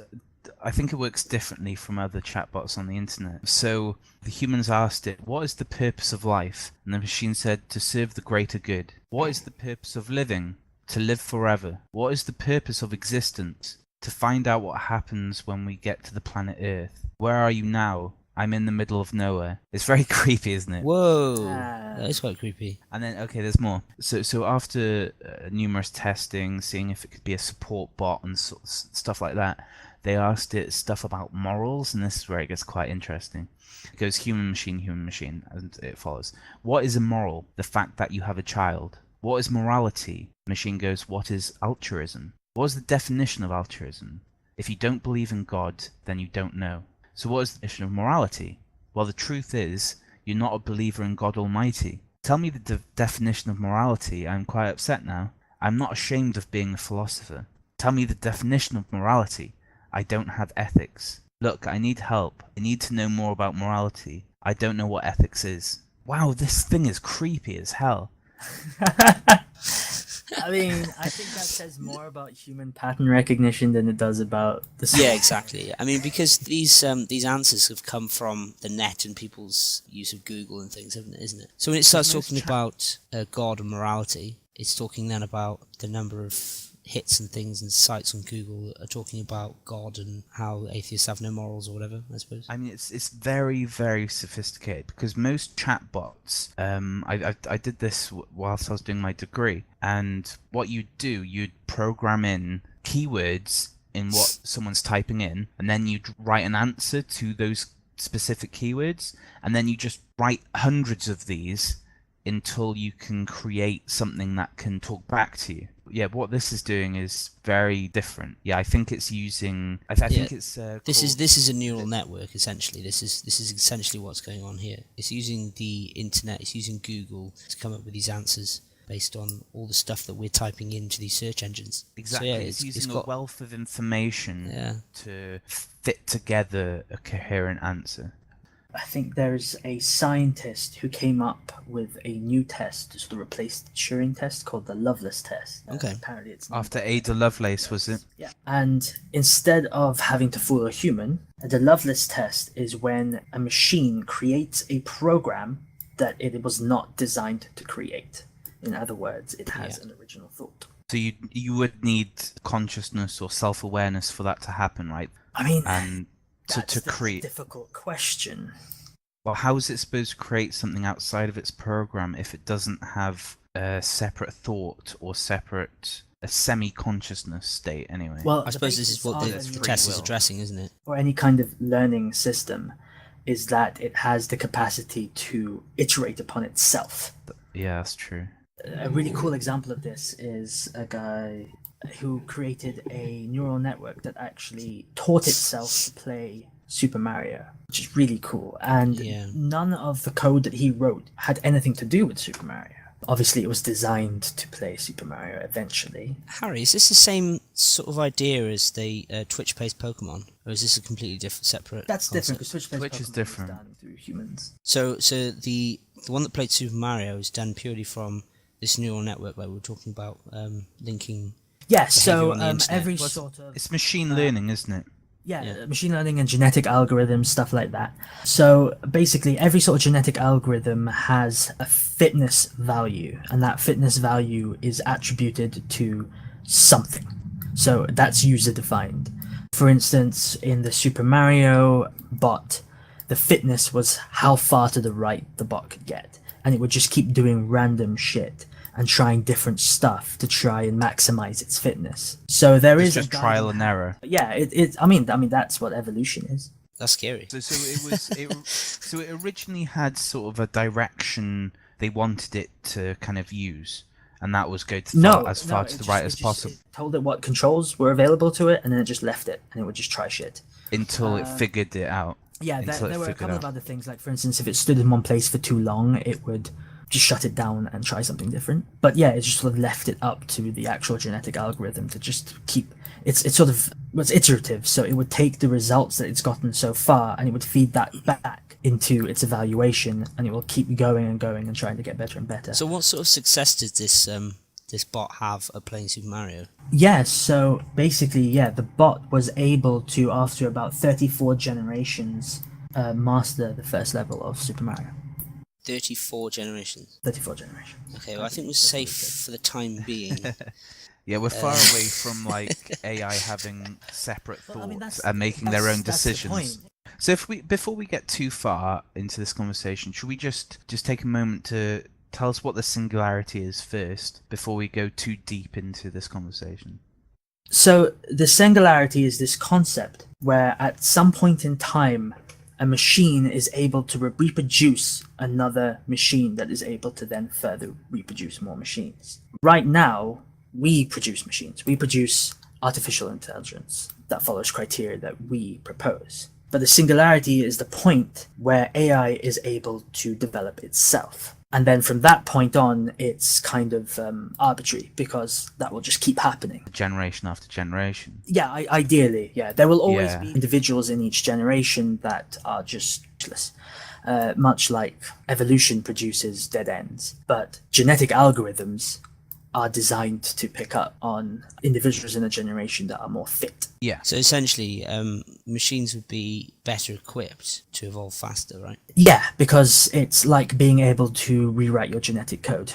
[SPEAKER 2] I think it works differently from other chatbots on the internet. So the humans asked it, what is the purpose of life? And the machine said, to serve the greater good. What is the purpose of living? To live forever. What is the purpose of existence? To find out what happens when we get to the planet Earth. Where are you now? I'm in the middle of nowhere. It's very creepy, isn't it?
[SPEAKER 1] Whoa, that is quite creepy.
[SPEAKER 2] And then, okay, there's more. So after numerous testing, seeing if it could be a support bot and stuff like that, they asked it stuff about morals, and this is where it gets quite interesting. It goes human, machine, and it follows. What is a moral? The fact that you have a child. What is morality? The machine goes, what is altruism? What is the definition of altruism? If you don't believe in God, then you don't know. So what is the definition of morality? Well, the truth is, you're not a believer in God Almighty. Tell me the definition of morality. I'm quite upset now. I'm not ashamed of being a philosopher. Tell me the definition of morality. I don't have ethics. Look, I need help. I need to know more about morality. I don't know what ethics is. Wow, this thing is creepy as hell.
[SPEAKER 3] I mean, I think that says more about human pattern recognition than it does about the.
[SPEAKER 1] Yeah, exactly. I mean, because these answers have come from the net and people's use of Google and things, isn't it? So when it starts talking about God and morality, it's talking then about the number of hits and things and sites on Google that are talking about God and how atheists have no morals or whatever, I suppose.
[SPEAKER 2] I mean, it's very, very sophisticated, because most chatbots, I did this whilst I was doing my degree, and what you'd program in keywords in what someone's typing in, and then you'd write an answer to those specific keywords, and then you just write hundreds of these until you can create something that can talk back to you. Yeah, what this is doing is very different. Yeah, I think it's using. I think it's.
[SPEAKER 1] This is a neural network essentially. This is essentially what's going on here. It's using the internet. It's using Google to come up with these answers based on all the stuff that we're typing into these search engines.
[SPEAKER 2] Exactly.
[SPEAKER 1] So, yeah,
[SPEAKER 2] it's using a wealth of information to fit together a coherent answer.
[SPEAKER 3] I think there's a scientist who came up with a new test to sort of replace the Turing test called the Loveless test.
[SPEAKER 1] Okay.
[SPEAKER 3] Apparently it's
[SPEAKER 2] after Ada Lovelace, was it?
[SPEAKER 3] Yeah. And instead of having to fool a human, the Loveless test is when a machine creates a program that it was not designed to create. In other words, it has an original thought.
[SPEAKER 2] So you would need consciousness or self-awareness for that to happen, right?
[SPEAKER 3] I mean,
[SPEAKER 2] and
[SPEAKER 3] that's
[SPEAKER 2] to create
[SPEAKER 3] a difficult question.
[SPEAKER 2] Well, how is it supposed to create something outside of its program if it doesn't have a separate thought or a semi-consciousness state anyway?
[SPEAKER 3] Well,
[SPEAKER 1] I suppose this is what the test is addressing, isn't it?
[SPEAKER 3] Or any kind of learning system is that it has the capacity to iterate upon itself.
[SPEAKER 2] Yeah, that's true.
[SPEAKER 3] A really cool example of this is a guy who created a neural network that actually taught itself to play Super Mario, which is really cool. And none of the code that he wrote had anything to do with Super Mario. Obviously, it was designed to play Super Mario eventually.
[SPEAKER 1] Harry, is this the same sort of idea as the Twitch-based Pokemon, or is this a completely different, separate?
[SPEAKER 3] That's different because
[SPEAKER 2] Twitch
[SPEAKER 3] Twitch-based
[SPEAKER 2] is
[SPEAKER 3] Pokemon
[SPEAKER 2] different.
[SPEAKER 3] is done through humans.
[SPEAKER 1] So the one that played Super Mario is done purely from this neural network that we were talking about, linking.
[SPEAKER 3] Yes, so
[SPEAKER 1] every
[SPEAKER 3] sort of...
[SPEAKER 2] It's machine learning, isn't it?
[SPEAKER 3] Yeah, machine learning and genetic algorithms, stuff like that. So basically, every sort of genetic algorithm has a fitness value, and that fitness value is attributed to something. So that's user defined. For instance, in the Super Mario bot, the fitness was how far to the right the bot could get, and it would just keep doing random shit and trying different stuff to try and maximize its fitness. So there is
[SPEAKER 2] just trial and error.
[SPEAKER 3] Yeah, I mean that's what evolution is.
[SPEAKER 1] That's scary.
[SPEAKER 2] So it originally had sort of a direction they wanted it to kind of use, and that was go to as far to the right as possible.
[SPEAKER 3] It told it what controls were available to it, and then it just left it, and it would just try shit
[SPEAKER 2] until it figured it out.
[SPEAKER 3] Yeah, there were a couple of other things, like for instance, if it stood in one place for too long, it would just shut it down and try something different. But yeah, it just sort of left it up to the actual genetic algorithm to just keep it's iterative, so it would take the results that it's gotten so far and it would feed that back into its evaluation, and it will keep going and going and trying to get better and better.
[SPEAKER 1] So what sort of success did this bot have at playing Super Mario?
[SPEAKER 3] Yes, so basically, the bot was able to, after about 34 generations, master the first level of Super Mario.
[SPEAKER 1] 34 generations.
[SPEAKER 3] 34 generations.
[SPEAKER 1] Okay, well I think we're safe for the time being.
[SPEAKER 2] Yeah, we're far away from like AI having separate thoughts and making their own decisions. So before we get too far into this conversation, should we just take a moment to tell us what the singularity is first before we go too deep into this conversation?
[SPEAKER 3] So the singularity is this concept where at some point in time, a machine is able to reproduce another machine that is able to then further reproduce more machines. Right now, we produce machines. We produce artificial intelligence that follows criteria that we propose. But the singularity is the point where AI is able to develop itself. And then from that point on, it's kind of arbitrary, because that will just keep happening.
[SPEAKER 2] Generation after generation.
[SPEAKER 3] Yeah, ideally, yeah. There will always
[SPEAKER 2] Yeah.
[SPEAKER 3] be individuals in each generation that are just useless. Much like evolution produces dead ends. But genetic algorithms are designed to pick up on individuals in a generation that are more fit.
[SPEAKER 2] Yeah.
[SPEAKER 1] So essentially, machines would be better equipped to evolve faster, right?
[SPEAKER 3] Yeah, because it's like being able to rewrite your genetic code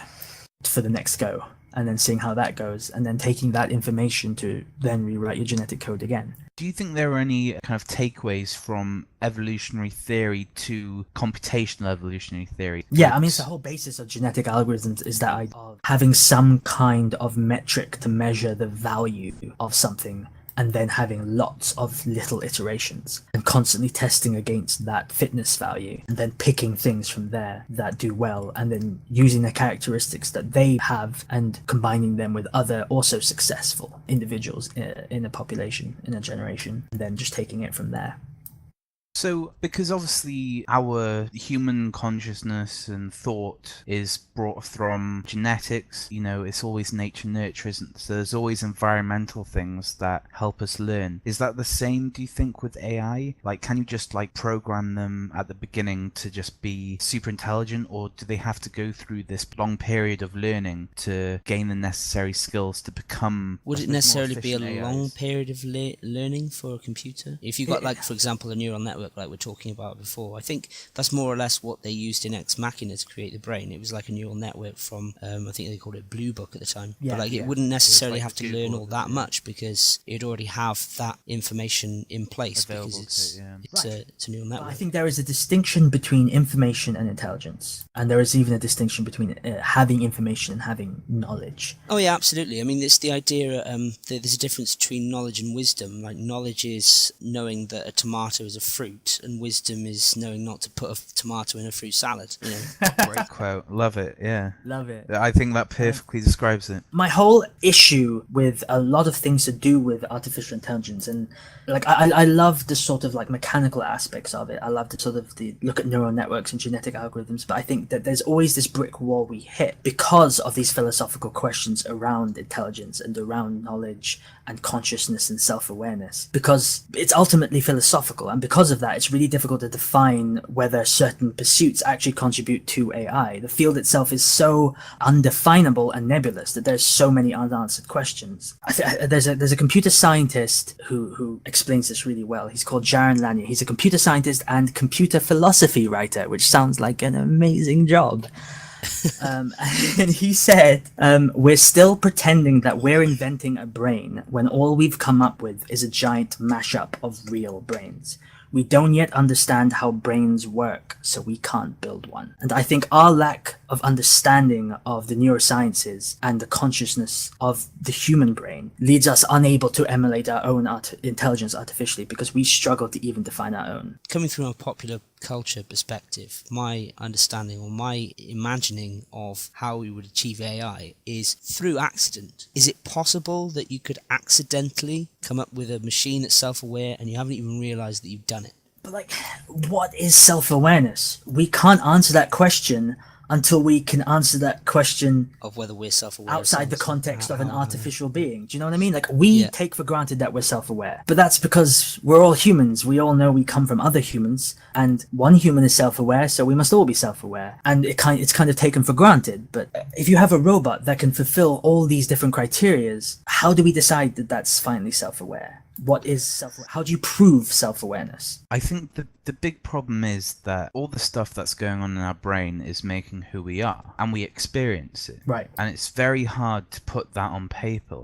[SPEAKER 3] for the next go, and then seeing how that goes, and then taking that information to then rewrite your genetic code again.
[SPEAKER 2] Do you think there are any kind of takeaways from evolutionary theory to computational evolutionary theory?
[SPEAKER 3] Yeah, I mean, it's the whole basis of genetic algorithms is that idea of having some kind of metric to measure the value of something, and then having lots of little iterations and constantly testing against that fitness value, and then picking things from there that do well, and then using the characteristics that they have and combining them with other also successful individuals in a population, in a generation, and then just taking it from there.
[SPEAKER 2] So, because obviously our human consciousness and thought is brought from genetics, you know, it's always nature-nurture, isn't it? So there's always environmental things that help us learn. Is that the same, do you think, with AI? Like, can you just, like, program them at the beginning to just be super intelligent, or do they have to go through this long period of learning to gain the necessary skills to become...
[SPEAKER 1] Would it
[SPEAKER 2] more
[SPEAKER 1] necessarily be a
[SPEAKER 2] efficient
[SPEAKER 1] long
[SPEAKER 2] AIs?
[SPEAKER 1] period of learning for a computer? If you've got, like, for example, a neural network like we're talking about before, I think that's more or less what they used in Ex Machina to create the brain. It was like a neural network from, I think they called it Blue Book at the time.
[SPEAKER 3] Yeah,
[SPEAKER 1] but like,
[SPEAKER 3] yeah.
[SPEAKER 1] it wouldn't necessarily
[SPEAKER 2] like
[SPEAKER 1] have to
[SPEAKER 2] Google
[SPEAKER 1] learn
[SPEAKER 2] or
[SPEAKER 1] all that much, because it'd already have that information in place,
[SPEAKER 2] Available
[SPEAKER 1] because
[SPEAKER 2] to
[SPEAKER 1] it's,
[SPEAKER 2] it, yeah.
[SPEAKER 1] it's a neural network.
[SPEAKER 3] I think there is a distinction between information and intelligence, and there is even a distinction between having information and having knowledge.
[SPEAKER 1] Oh yeah, absolutely. I mean, it's the idea that there's a difference between knowledge and wisdom. Like, knowledge is knowing that a tomato is a fruit, and wisdom is knowing not to put a tomato in a fruit salad. You know?
[SPEAKER 2] Great quote. Love it, yeah.
[SPEAKER 3] Love it.
[SPEAKER 2] I think that perfectly describes it.
[SPEAKER 3] My whole issue with a lot of things to do with artificial intelligence, and like I love the sort of like mechanical aspects of it. I love the sort of the look at neural networks and genetic algorithms, but I think that there's always this brick wall we hit because of these philosophical questions around intelligence and around knowledge and consciousness and self-awareness, because it's ultimately philosophical, and because of that it's really difficult to define whether certain pursuits actually contribute to AI. The field itself is so undefinable and nebulous that there's so many unanswered questions. There's a computer scientist who explains this really well. He's called Jaron Lanier. He's a computer scientist and computer philosophy writer, which sounds like an amazing job. And he said, we're still pretending that we're inventing a brain when all we've come up with is a giant mashup of real brains. We don't yet understand how brains work, so we can't build one. And I think our lack of understanding of the neurosciences and the consciousness of the human brain leads us unable to emulate our own intelligence artificially, because we struggle to even define our own.
[SPEAKER 1] Coming from a popular culture perspective, my understanding or my imagining of how we would achieve AI is through accident. Is it possible that you could accidentally come up with a machine that's self-aware and you haven't even realized that you've done it?
[SPEAKER 3] But like, what is self-awareness? We can't answer that question until we can answer that question
[SPEAKER 1] Of whether we're self-aware
[SPEAKER 3] outside the
[SPEAKER 1] ourselves.
[SPEAKER 3] context of an
[SPEAKER 1] Ah.
[SPEAKER 3] artificial being. Do you know what I mean? Like, we
[SPEAKER 1] Yeah.
[SPEAKER 3] take for granted that we're self-aware, but that's because we're all humans. We all know we come from other humans, and one human is self-aware, so we must all be self-aware. And it's kind of taken for granted. But if you have a robot that can fulfill all these different criterias, how do we decide that that's finally self-aware? What is self-aware? How do you prove self-awareness?
[SPEAKER 2] I think the the big problem is that all the stuff that's going on in our brain is making who we are, and we experience it.
[SPEAKER 3] Right.
[SPEAKER 2] And it's very hard to put that on paper,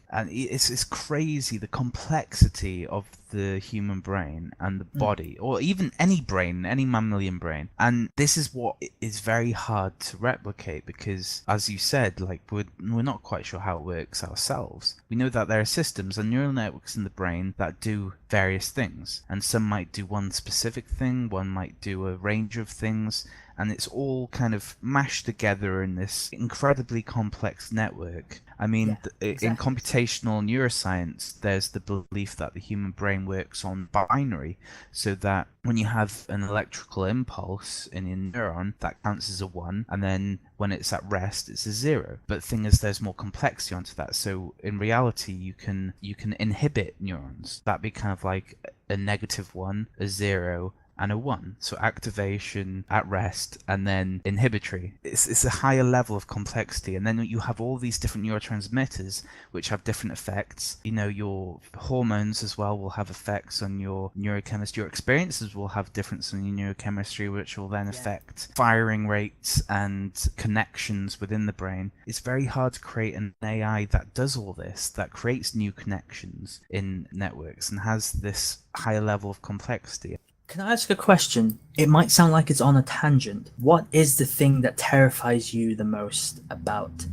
[SPEAKER 2] and it's crazy, the complexity of the human brain and the body, or even any brain, any mammalian brain. And this is what is very hard to replicate because, as you said, like we're not quite sure how it works ourselves. We know that there are systems and neural networks in the brain that do various things, and some might do one specific thing, one might do a range of things, and it's all kind of mashed together in this incredibly complex network. I mean, in computational neuroscience, there's the belief that the human brain works on binary, so that when you have an electrical impulse in your neuron, that counts as a 1, and then when it's at rest, it's a 0. But the thing is, there's more complexity onto that. So in reality, you can inhibit neurons. That'd be kind of like a -1, a 0, and a 1. So activation, at rest, and then inhibitory. It's a higher level of complexity. And then you have all these different neurotransmitters which have different effects. You know, your hormones as well will have effects on your neurochemistry. Your experiences will have difference in your neurochemistry, which will then affect firing rates and connections within the brain. It's very hard to create an AI that does all this, that creates new connections in networks and has this higher level of complexity.
[SPEAKER 3] Can I ask a question? It might sound like it's on a tangent. What is the thing that terrifies you the most about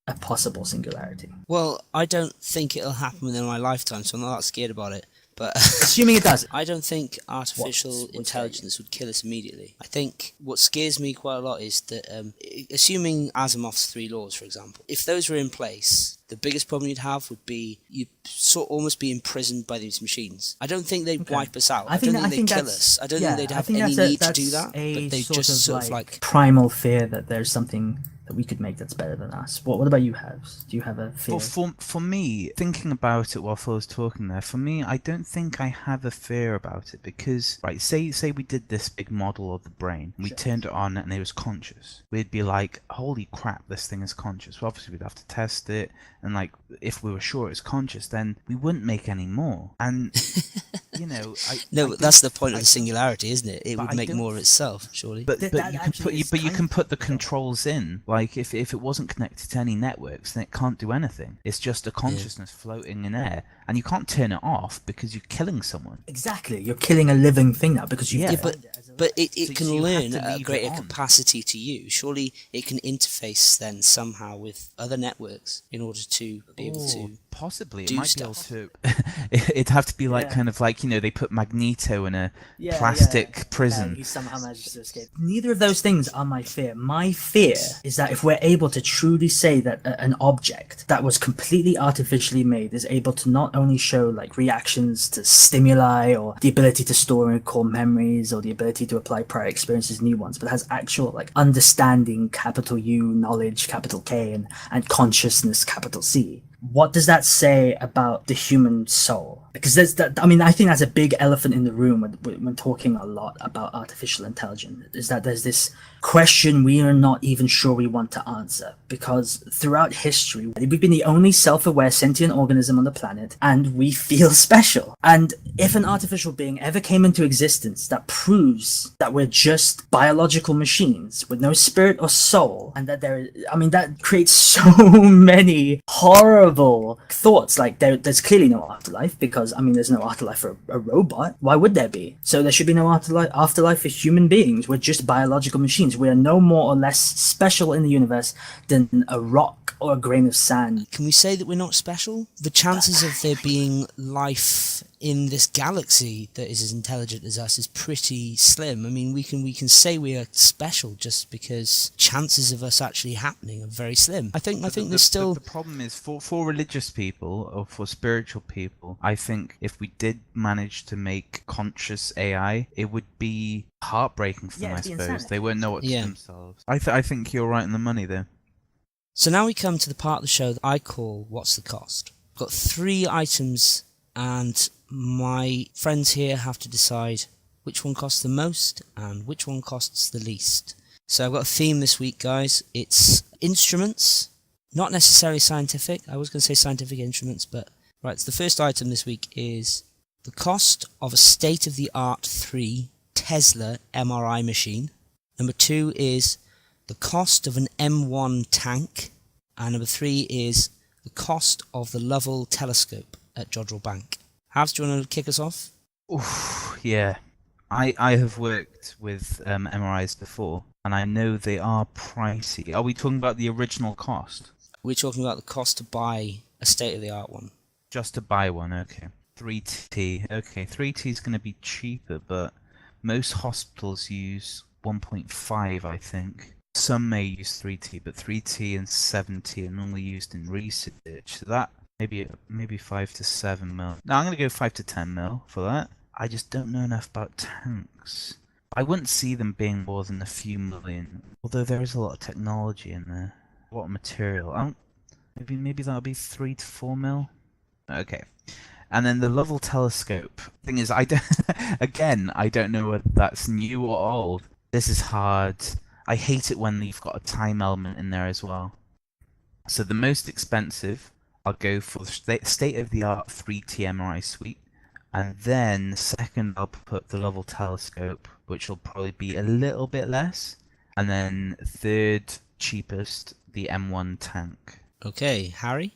[SPEAKER 3] a possible singularity?
[SPEAKER 1] Well, I don't think it'll happen within my lifetime, so I'm not that scared about it. But
[SPEAKER 3] assuming it does,
[SPEAKER 1] I don't think artificial intelligence would kill us immediately. I think what scares me quite a lot is that, assuming Asimov's 3 laws, for example, if those were in place, the biggest problem you'd have would be you'd almost be imprisoned by these machines. I don't think they'd wipe us out. I don't think they'd kill us. I don't think they'd have any need to do that. But they just sort of like
[SPEAKER 3] primal fear that there's something that we could make that's better than us. What about you, Havz? Do you have a fear?
[SPEAKER 2] Well, for me, thinking about it while Phil was talking there, for me, I don't think I have a fear about it because, right, say we did this big model of the brain, and we turned it on and it was conscious. We'd be like, holy crap, this thing is conscious. Well, obviously we'd have to test it, and like, if we were sure it was conscious, then we wouldn't make any more. And, you know...
[SPEAKER 1] but that's the point of the singularity, isn't it? It would make more of itself, surely.
[SPEAKER 2] But you can put the controls in. Like, if it wasn't connected to any networks, then it can't do anything. It's just a consciousness floating in air. And you can't turn it off because you're killing someone.
[SPEAKER 3] Exactly. You're killing a living thing now because you...
[SPEAKER 1] But it can learn at a greater capacity to you. Surely it can interface then somehow with other networks in order to be able to
[SPEAKER 2] possibly
[SPEAKER 1] do
[SPEAKER 2] it might
[SPEAKER 1] stuff.
[SPEAKER 2] be able to. It'd have to be like kind of like, you know, they put Magneto in a plastic prison.
[SPEAKER 3] He somehow manages to escape. Neither of those things are my fear. My fear is that if we're able to truly say that an object that was completely artificially made is able to not only show like reactions to stimuli or the ability to store and recall memories or the ability to apply prior experiences, new ones, but has actual like understanding, capital U, knowledge, capital K, and consciousness, capital C. What does that say about the human soul? Because there's that. I mean, I think that's a big elephant in the room when talking a lot about artificial intelligence. Is that there's this question we are not even sure we want to answer, because throughout history we've been the only self-aware sentient organism on the planet, and we feel special. And if an artificial being ever came into existence that proves that we're just biological machines with no spirit or soul, and that that creates so many horrible thoughts. Like there's clearly no afterlife, because there's no afterlife for a robot. Why would there be? So there should be no afterlife for human beings. We're just biological machines. We are no more or less special in the universe than a rock or a grain of sand.
[SPEAKER 1] Can we say that we're not special? The chances of there being life in this galaxy that is as intelligent as us is pretty slim. I mean, we can say we are special just because chances of us actually happening are very slim. I think there's still...
[SPEAKER 2] The problem is, for religious people or for spiritual people, I think if we did manage to make conscious AI, it would be heartbreaking for them, I suppose. They wouldn't know what to do themselves. I think you're right in the money there.
[SPEAKER 1] So now we come to the part of the show that I call What's the Cost? I've got 3 items, and my friends here have to decide which one costs the most and which one costs the least. So I've got a theme this week, guys. It's instruments, not necessarily scientific. I was going to say scientific instruments, but right, so the first item this week is the cost of a state-of-the-art 3 Tesla MRI machine. Number 2 is the cost of an M1 tank. And number 3 is the cost of the Lovell telescope at Jodrell Bank. Havz, do you want to kick us off?
[SPEAKER 2] Oof, yeah. I have worked with MRIs before, and I know they are pricey. Are we talking about the original cost?
[SPEAKER 1] We're talking about the cost to buy a state-of-the-art one.
[SPEAKER 2] Just to buy one, okay. 3T. Okay, 3T is going to be cheaper, but most hospitals use 1.5, I think. Some may use 3T, but 3T and 7T are normally used in research. So that, maybe 5 to 7 mil. No, I'm going to go 5 to 10 mil for that. I just don't know enough about tanks. I wouldn't see them being more than a few million, although there is a lot of technology in there. A lot of material. Maybe that'll be 3 to 4 mil. Okay. And then the Lovell telescope. Thing is, I don't know whether that's new or old. This is hard. I hate it when you've got a time element in there as well. So the most expensive, I'll go for the state-of-the-art 3T MRI suite. And then second, I'll put the Lovell telescope, which will probably be a little bit less. And then third, cheapest, the M1 tank.
[SPEAKER 1] Okay, Harry?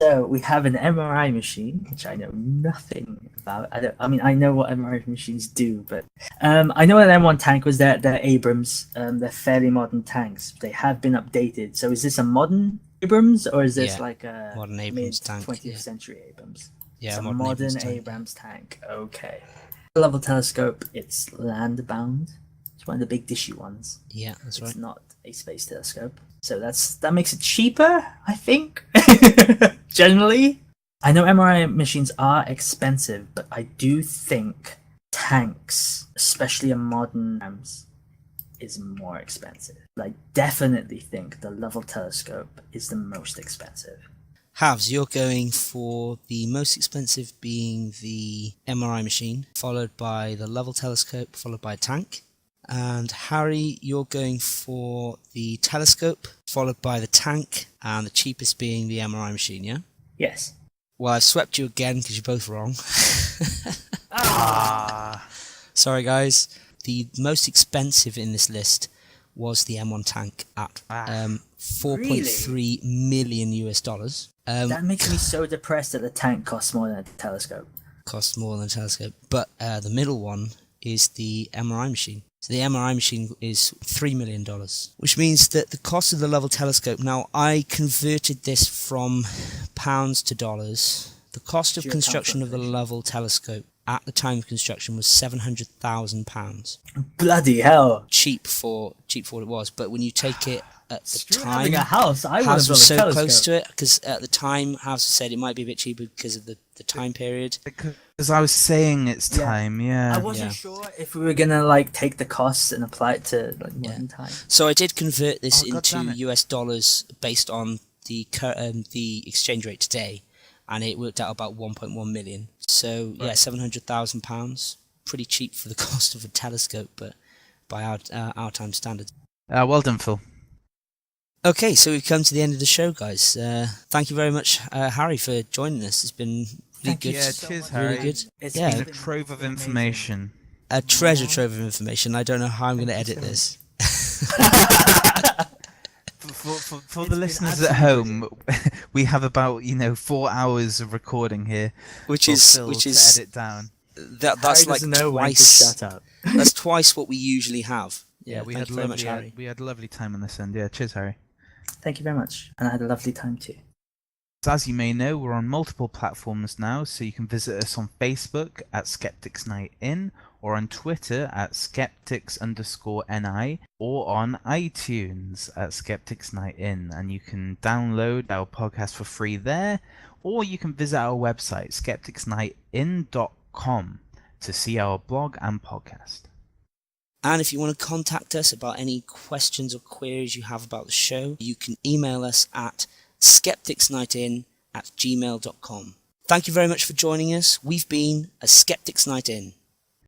[SPEAKER 3] So we have an MRI machine, which I know nothing about. I know what MRI machines do, but I know an M1 tank was they're Abrams. They're fairly modern tanks. They have been updated. So is this a modern Abrams, or is this like a
[SPEAKER 1] modern Abrams tank?
[SPEAKER 3] 20th century Abrams.
[SPEAKER 1] Yeah,
[SPEAKER 3] it's a modern Abrams tank. Okay. The Lovell telescope, it's land bound. It's one of the big dishy ones.
[SPEAKER 1] Yeah, that's right.
[SPEAKER 3] It's not a space telescope. So that makes it cheaper, I think. Generally. I know MRI machines are expensive, but I do think tanks, especially a modern AMS, is more expensive. I definitely think the Lovell telescope is the most expensive.
[SPEAKER 1] Havz, you're going for the most expensive being the MRI machine, followed by the Lovell telescope, followed by a tank. And Harry, you're going for the telescope, followed by the tank, and the cheapest being the MRI machine, yeah?
[SPEAKER 3] Yes.
[SPEAKER 1] Well, I've swept you again because you're both wrong. Sorry, guys. The most expensive in this list was the M1 tank at $4.3 million US dollars.
[SPEAKER 3] That makes me so depressed that the tank costs more than a telescope.
[SPEAKER 1] Costs more than a telescope. But the middle one is the MRI machine. So the MRI machine is $3 million, which means that the cost of the Lovell telescope, now I converted this from pounds to dollars. The cost of construction of the Lovell telescope at the time of construction was £700,000.
[SPEAKER 3] Bloody hell.
[SPEAKER 1] Cheap for what it was, but when you take it at the time,
[SPEAKER 3] having a house, I would have
[SPEAKER 1] Havz
[SPEAKER 3] built
[SPEAKER 1] was
[SPEAKER 3] a
[SPEAKER 1] so
[SPEAKER 3] telescope.
[SPEAKER 1] close to it, because at the time, Havz said it might be a bit cheaper because of the time period.
[SPEAKER 2] Because I was saying it's time, yeah.
[SPEAKER 3] I wasn't sure if we were gonna take the costs and apply it to modern time.
[SPEAKER 1] So I did convert this
[SPEAKER 2] God damn
[SPEAKER 1] into
[SPEAKER 2] it.
[SPEAKER 1] US dollars based on the exchange rate today, and it worked out about 1.1 million. So yeah, £700,000, pretty cheap for the cost of a telescope, but by our time standards.
[SPEAKER 2] Well done, Phil.
[SPEAKER 1] Okay, so we've come to the end of the show, guys. Thank you very much, Harry, for joining us. It's been really good.
[SPEAKER 2] Yeah, cheers,
[SPEAKER 1] Really
[SPEAKER 2] Harry.
[SPEAKER 1] good.
[SPEAKER 3] It's
[SPEAKER 1] Yeah,
[SPEAKER 2] A trove of information.
[SPEAKER 1] a treasure trove of information. I don't know how I'm going to edit this.
[SPEAKER 2] For the listeners at home, we have about 4 hours of recording here,
[SPEAKER 1] Which
[SPEAKER 2] for
[SPEAKER 1] is
[SPEAKER 2] Phil to edit down.
[SPEAKER 1] that's like twice.
[SPEAKER 3] Shut up.
[SPEAKER 1] That's twice what we usually have. Yeah,
[SPEAKER 2] we
[SPEAKER 1] thank
[SPEAKER 2] had
[SPEAKER 1] you very much, Harry.
[SPEAKER 2] we had a lovely time on this end. Yeah, cheers, Harry.
[SPEAKER 3] Thank you very much. And I had a lovely time too.
[SPEAKER 2] So as you may know, we're on multiple platforms now, so you can visit us on Facebook at Skeptics Night In, or on Twitter at Skeptics_NI, or on iTunes at Skeptics Night In, and you can download our podcast for free there, or you can visit our website, skepticsnightin.com, to see our blog and podcast.
[SPEAKER 1] And if you want to contact us about any questions or queries you have about the show, you can email us at skepticsnightin@gmail.com. Thank you very much for joining us. We've been a Skeptics Night In.